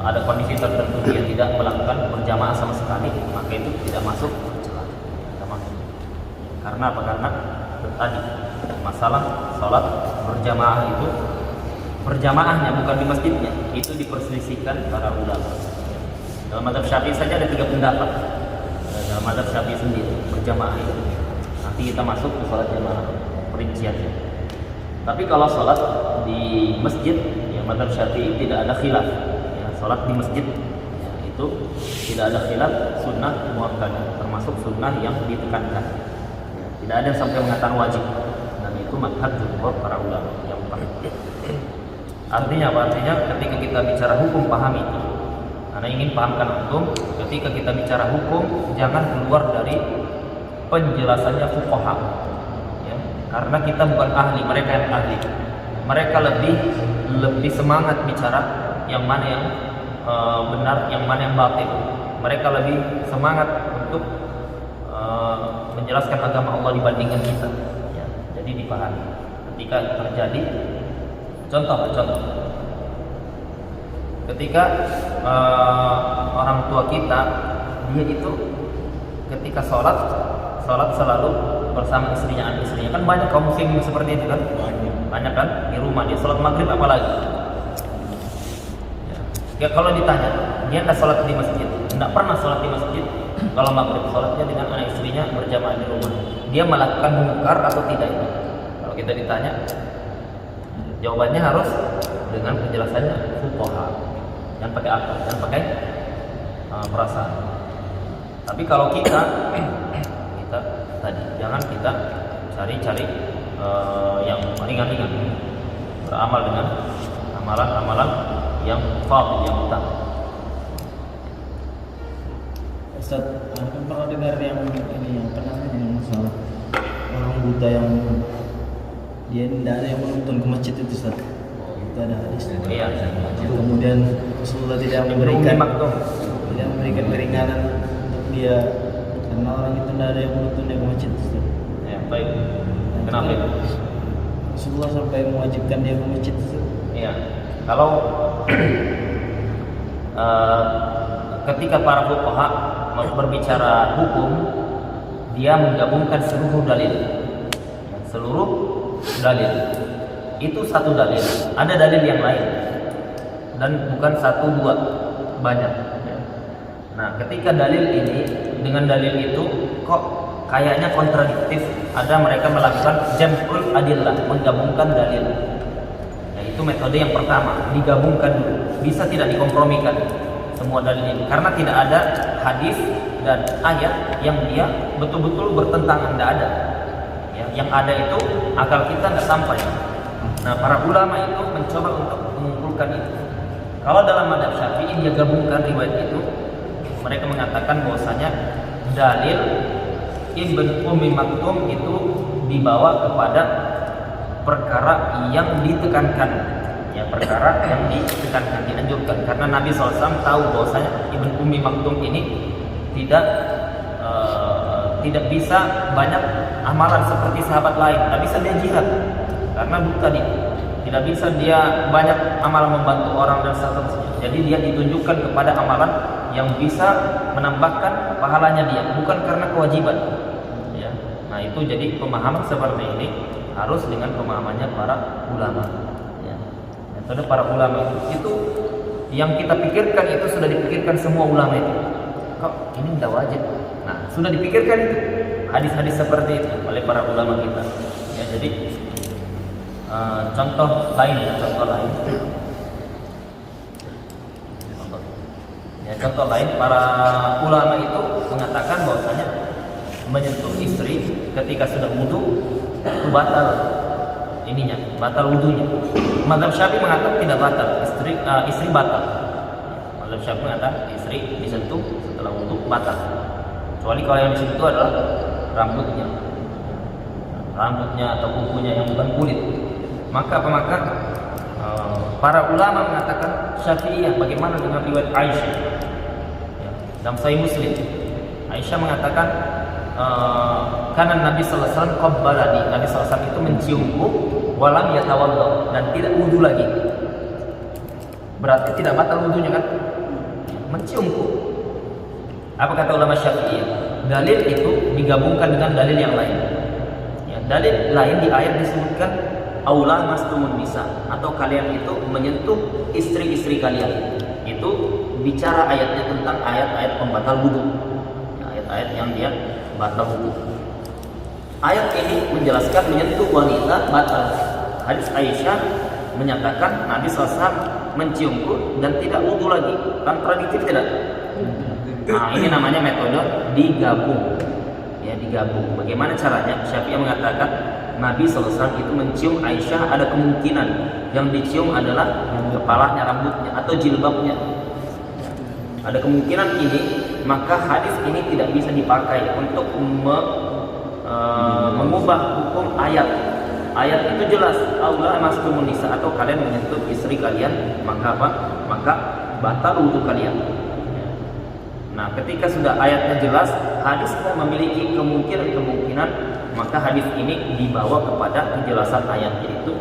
ada kondisi tertentu dia tidak melakukan berjamaah sama sekali, maka itu tidak masuk tercela. Tidak masuk. Karena apa? Karena tadi masalah sholat berjamaah itu, berjamaahnya bukan di masjidnya, itu diperselisihkan para ulama. Dalam mazhab Syafi'i saja ada 3 pendapat. Dalam mazhab Syafi'i sendiri berjamaah itu. Nanti kita masuk ke sholat jamaah perinciannya. Tapi kalau sholat di masjid, ya mazhab Syafi'i tidak ada khilaf. Ya, sholat di masjid ya, itu tidak ada khilaf, sunnah muakkadah, termasuk sunnah yang ditekankan. Ya, tidak ada yang sampai mengatakan wajib. Dan itu mazhab jumhur para ulama yang paling. Artinya apa? Artinya ketika kita bicara hukum, pahami itu. Karena ingin pahamkan hukum, ketika kita bicara hukum jangan keluar dari penjelasannya fuqaha. Ya, karena kita bukan ahli, mereka yang ahli. Mereka lebih semangat bicara yang mana yang benar, yang mana yang batil. Mereka lebih semangat untuk menjelaskan agama Allah dibandingkan kita. Ya, jadi dipahami. Ketika terjadi contoh, ketika orang tua kita, dia itu ketika sholat selalu bersama istrinya. Kan banyak kaum muslim seperti itu kan, banyak kan di rumah dia sholat maghrib apalagi. Ya, kalau ditanya dia tidak sholat di masjid, tidak pernah sholat di masjid. Kalau maghrib sholatnya dengan anak istrinya berjamaah di rumah, dia melakukan mungkar atau tidak itu? Kalau kita ditanya, jawabannya harus dengan penjelasannya fuqaha, jangan pakai akal, jangan pakai perasaan. Tapi kalau kita tadi jangan kita cari yang ringan-ringan, beramal dengan amalan-amalan yang fadil, yang utama. Ustaz, kan pernah dengar yang ini, yang pernah yang masalah orang buta yang dia tidak ada yang menuntun ke masjid itu, Ustaz. Itu ada hadis. Iya. Kemudian Rasulullah tidak memberikan keringanan untuk dia karena orang itu tidak ada yang menuntunnya ke masjid, Ustaz. Ya, baik. Kenapa itu? Rasulullah sampai mewajibkan dia ke masjid, Ustaz. Iya. Kalau ketika para fuqaha berbicara hukum, dia menggabungkan seluruh dalil. Itu satu dalil. Ada dalil yang lain dan bukan 1, 2, banyak. Nah, ketika dalil ini dengan dalil itu kok kayaknya kontradiktif, ada mereka melakukan jam'ul adillah, menggabungkan dalil. Nah, itu metode yang pertama, digabungkan dulu. Bisa tidak dikompromikan semua dalil ini, karena tidak ada hadis dan ayat yang dia betul-betul bertentangan, tidak ada. Ya, yang ada itu akal kita nggak sampai. Nah, para ulama itu mencoba untuk mengumpulkan itu. Kalau dalam mazhab Syafi'i dia gabungkan riwayat itu, mereka mengatakan bahwasanya dalil Ibn Ummi Maktum itu dibawa kepada perkara yang ditekankan, ya, perkara yang ditekankan, dianjurkan, karena Nabi SAW tahu bahwasanya Ibn Ummi Maktum ini tidak bisa banyak amalan seperti sahabat lain, tidak bisa dia jihad karena buta dia, tidak bisa dia banyak amalan membantu orang dan seterusnya. Jadi dia ditunjukkan kepada amalan yang bisa menambahkan pahalanya dia, bukan karena kewajiban. Ya. Nah, itu jadi pemahaman seperti ini harus dengan pemahamannya para ulama. Ya. Metode para ulama itu yang kita pikirkan itu sudah dipikirkan semua ulama itu. Kok ini tidak wajib? Nah, sudah dipikirkan itu hadis-hadis seperti itu oleh para ulama kita. Ya, jadi contoh lain. Contoh lain, para ulama itu mengatakan bahwasanya menyentuh istri ketika sudah wudu itu batal ininya, batal wudunya. Mazhab Syafi'i mengatakan tidak batal, istri batal. Mazhab Syafi'i mengatakan istri disentuh setelah wudu batal. Kecuali kalau yang di situ adalah rambutnya atau kukunya yang bukan kulit. Maka apa? Maka para ulama mengatakan Syafi'iyah. Bagaimana dengan riwayat Aisyah? Ya, dalam Sahih Muslim, Aisyah mengatakan karena Nabi sallallahu alaihi wasallam qabbalani. Nabi sallallahu alaihi wasallam itu menciumku walam yatawaddo, dan tidak wudu lagi. Berarti tidak batal wudunya kan? Menciumku. Apa kata ulama Syafi'iyah? Dalil itu digabungkan dengan dalil yang lain. Ya, dalil lain di ayat disebutkan aula mastumun nisa, atau kalian itu menyentuh istri-istri kalian. Itu bicara ayatnya tentang ayat-ayat pembatal wudu. Ya, ayat-ayat yang dia batal wudu. Ayat ini menjelaskan menyentuh wanita batal. Hadis Aisyah menyatakan Nabi SAW menciumku dan tidak wudu lagi. Kontradiktif tidak? Nah, ini namanya metode digabung. Ya, digabung. Bagaimana caranya? Syafi'i mengatakan Nabi SAW itu mencium Aisyah, ada kemungkinan yang dicium adalah kepalanya, rambutnya, atau jilbabnya. Ada kemungkinan ini, maka hadis ini tidak bisa dipakai untuk mengubah hukum ayat. Ayat itu jelas, aula mastumun nisa, atau kalian menyentuh istri kalian, maka apa? Maka batal wudu kalian. Nah, ketika sudah ayatnya jelas, hadis memiliki kemungkinan, maka hadis ini dibawa kepada kejelasan ayat, yaitu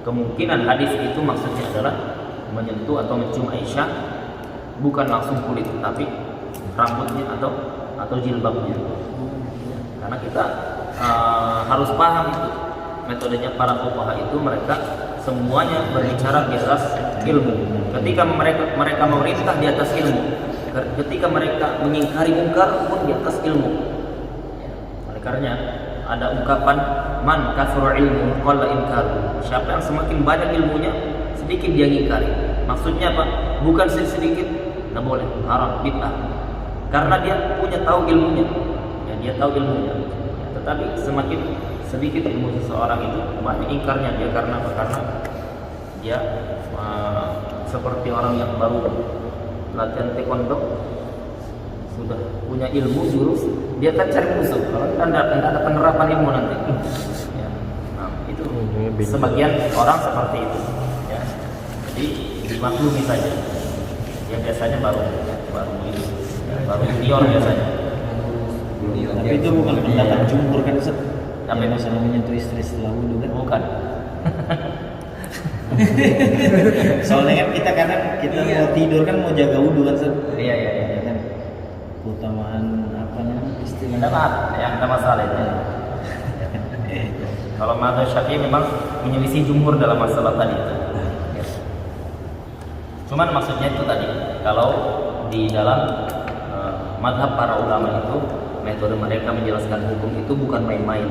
kemungkinan hadis itu maksudnya adalah menyentuh atau mencium Aisyah bukan langsung kulit, tapi rambutnya atau jilbabnya. Karena kita harus paham itu metodenya para fuqaha itu, mereka semuanya berbicara di atas ilmu. Ketika mereka memerintah di atas ilmu, ketika mereka mengingkari mungkar pun di atas ilmu. Oleh karenanya ada ungkapan man kasura ilmu qalla inkar. Siapa yang semakin banyak ilmunya, sedikit dia ngingkari. Maksudnya apa? Bukan sedikit, tidak boleh, haram, bid'ah. Karena dia punya tahu ilmunya. Ya, dia tahu ilmunya. Ya, tetapi semakin sedikit ilmu seseorang itu, banyak ingkarnya dia. Karena apa? Karena dia seperti orang yang baru latihan taekwondo, sudah punya ilmu jurus, dia kan cari musuh. Kalau tidak ada penerapan ilmu nanti. Ya. Nah, itu sebagian orang seperti itu. Ya. Jadi dimaklumi saja. Dia biasanya baru junior biasanya. Tapi itu bukan pendapat jumhur kan Ustaz? Yang masalah menyentuh istri setelah wudu kan? Bukan. Soalnya kan kita kadang mau tidur kan mau jaga wudu kan Ustaz? Iya. Kan keutamaan apa namanya istilah? Ada masalah itu. Kalau mazhab Syafi'i memang menyelisih jumhur dalam masalah tadi itu. Cuman maksudnya itu tadi, kalau di dalam mazhab para ulama itu, metode mereka menjelaskan hukum itu bukan main-main.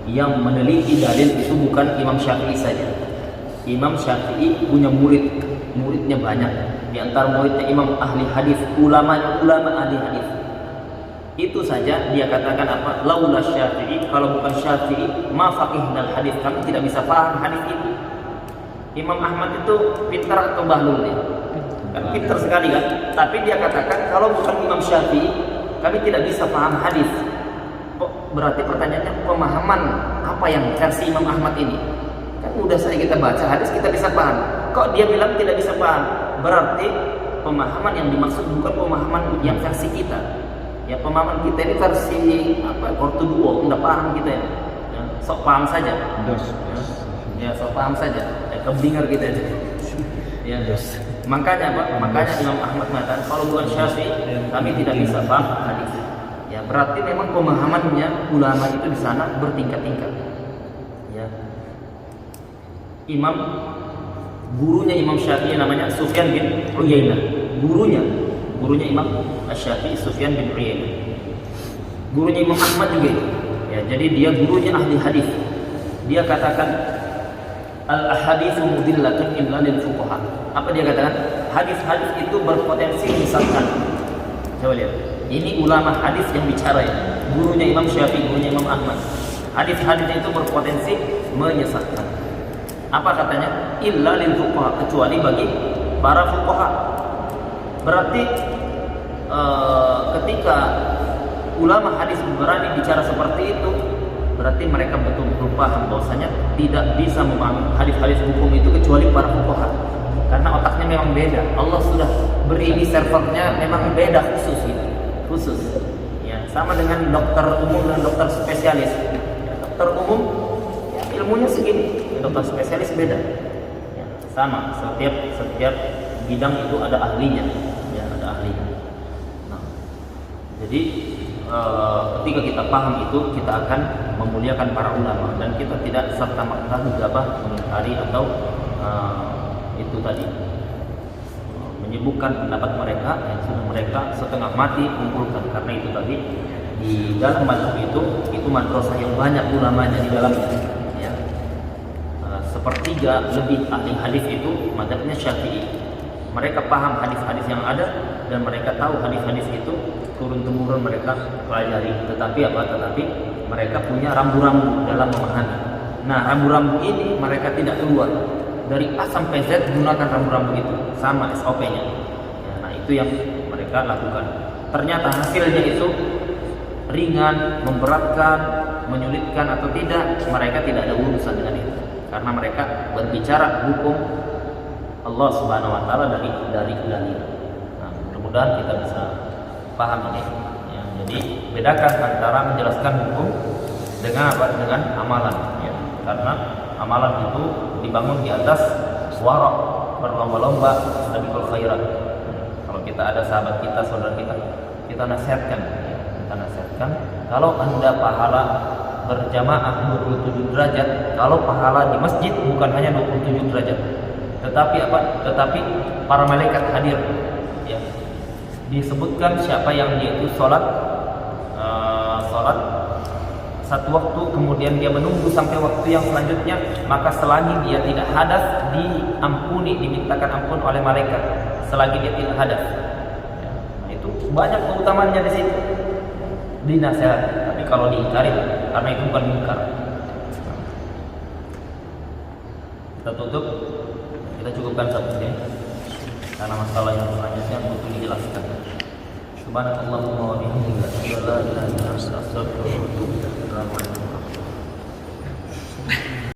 Yang meneliti dalil itu bukan Imam Syafi'i saja. Imam Syafi'i punya muridnya banyak. Di antara muridnya imam ahli hadis, ulama ahli hadis. Itu saja dia katakan apa? Laula Syafi'i, kalau bukan Syafi'i, ma faqihna hadis, kami tidak bisa paham hadis itu. Imam Ahmad itu pintar atau bahlul dia? Kan pintar sekali kan? Tapi dia katakan kalau bukan Imam Syafi'i, kami tidak bisa paham hadis. Berarti pertanyaannya, pemahaman apa yang versi Imam Ahmad ini? Kan mudah saja kita baca hadis, kita bisa paham. Kok dia bilang tidak bisa paham? Berarti pemahaman yang dimaksud bukan pemahaman yang versi kita. Ya, pemahaman kita ini versi apa? Ortoduo, enggak paham kita ya. Sok paham saja. Ya, sok paham saja. Keblinger kita aja. Ya, makanya apa? Makanya Imam Ahmad mengatakan kalau bukan Syafi'i kami tidak bisa paham hadis. Ya, berarti memang pemahamannya ulama itu di sana bertingkat-tingkat. Ya. Gurunya Imam Syafi'i namanya Sufyan bin Uyainah. Gurunya Imam Syafi'i Sufyan bin Uyainah. Gurunya Imam Ahmad juga. Ya, jadi dia gurunya ahli hadis. Dia katakan al-ahaditsu mudillatun illa lil fuqaha. Apa dia katakan? Hadis-hadis itu berpotensi menyesatkan. Coba lihat. Ini ulama hadis yang bicara ya. Gurunya Imam Syafi'i, gurunya Imam Ahmad. Hadis-hadis itu berpotensi menyesatkan. Apa katanya? Illa lil fuqaha, kecuali bagi para fuqaha. Berarti ketika ulama hadis berani bicara seperti itu, berarti mereka betul-betul paham bahwasanya tidak bisa memahami hadis-hadis hukum itu kecuali para fuqaha. Karena otaknya memang beda. Allah sudah beri di servernya memang beda khusus. Ya, sama dengan dokter umum dan dokter spesialis. Ya, dokter umum ya, ilmunya segini, ya, dokter spesialis beda. Ya, sama. Setiap bidang itu ada ahlinya. Ya, ada ahlinya. Nah, jadi ketika kita paham itu, kita akan memuliakan para ulama dan kita tidak serta-merta gegabah mengingkari atau itu tadi menyebutkan pendapat mereka yang sudah mereka setengah mati kumpulkan. Karena itu tadi di dalam mazhab itu madrasah yang banyak ulamanya di dalamnya. Ya. Sepertiga lebih ahli hadis itu mazhabnya Syafi'i. Mereka paham hadis-hadis yang ada dan mereka tahu hadis-hadis itu turun-temurun mereka pelajari. Tetapi mereka punya rambu-rambu dalam memahami. Nah, rambu-rambu ini mereka tidak keluar. Dari A sampai Z gunakan rambu-rambu itu, sama SOP-nya. Ya, nah, itu yang mereka lakukan. Ternyata hasilnya itu ringan, memberatkan, menyulitkan atau tidak, mereka tidak ada urusan dengan itu. Karena mereka berbicara hukum Allah Subhanahu wa taala dari dalil. Nah, mudah-mudahan kita bisa paham ini. Ya, jadi bedakan antara menjelaskan hukum dengan apa? Dengan amalan. Ya. Karena amalan itu dibangun di atas warok, berlomba-lomba sabiqul khairat. Kalau kita ada sahabat kita, saudara kita nasihatkan, kalau Anda pahala berjamaah 27 derajat, kalau pahala di masjid bukan hanya 27 derajat, tetapi para malaikat hadir. Ya. Disebutkan siapa yang dia itu sholat satu waktu, kemudian dia menunggu sampai waktu yang selanjutnya, maka selagi dia tidak hadas diampuni, dimintakan ampun oleh malaikat selagi dia tidak hadas. Ya, nah itu banyak keutamaannya di situ. Dinasihati, tapi kalau diingkari karena itu bukan mungkar. Kita tutup, kita cukupkan sampai sini karena masalah yang selanjutnya butuh dijelaskan. Subhanakallahumma wa bihamdika, la ilaha illa anta, astaghfiruka wa atubu ilaik.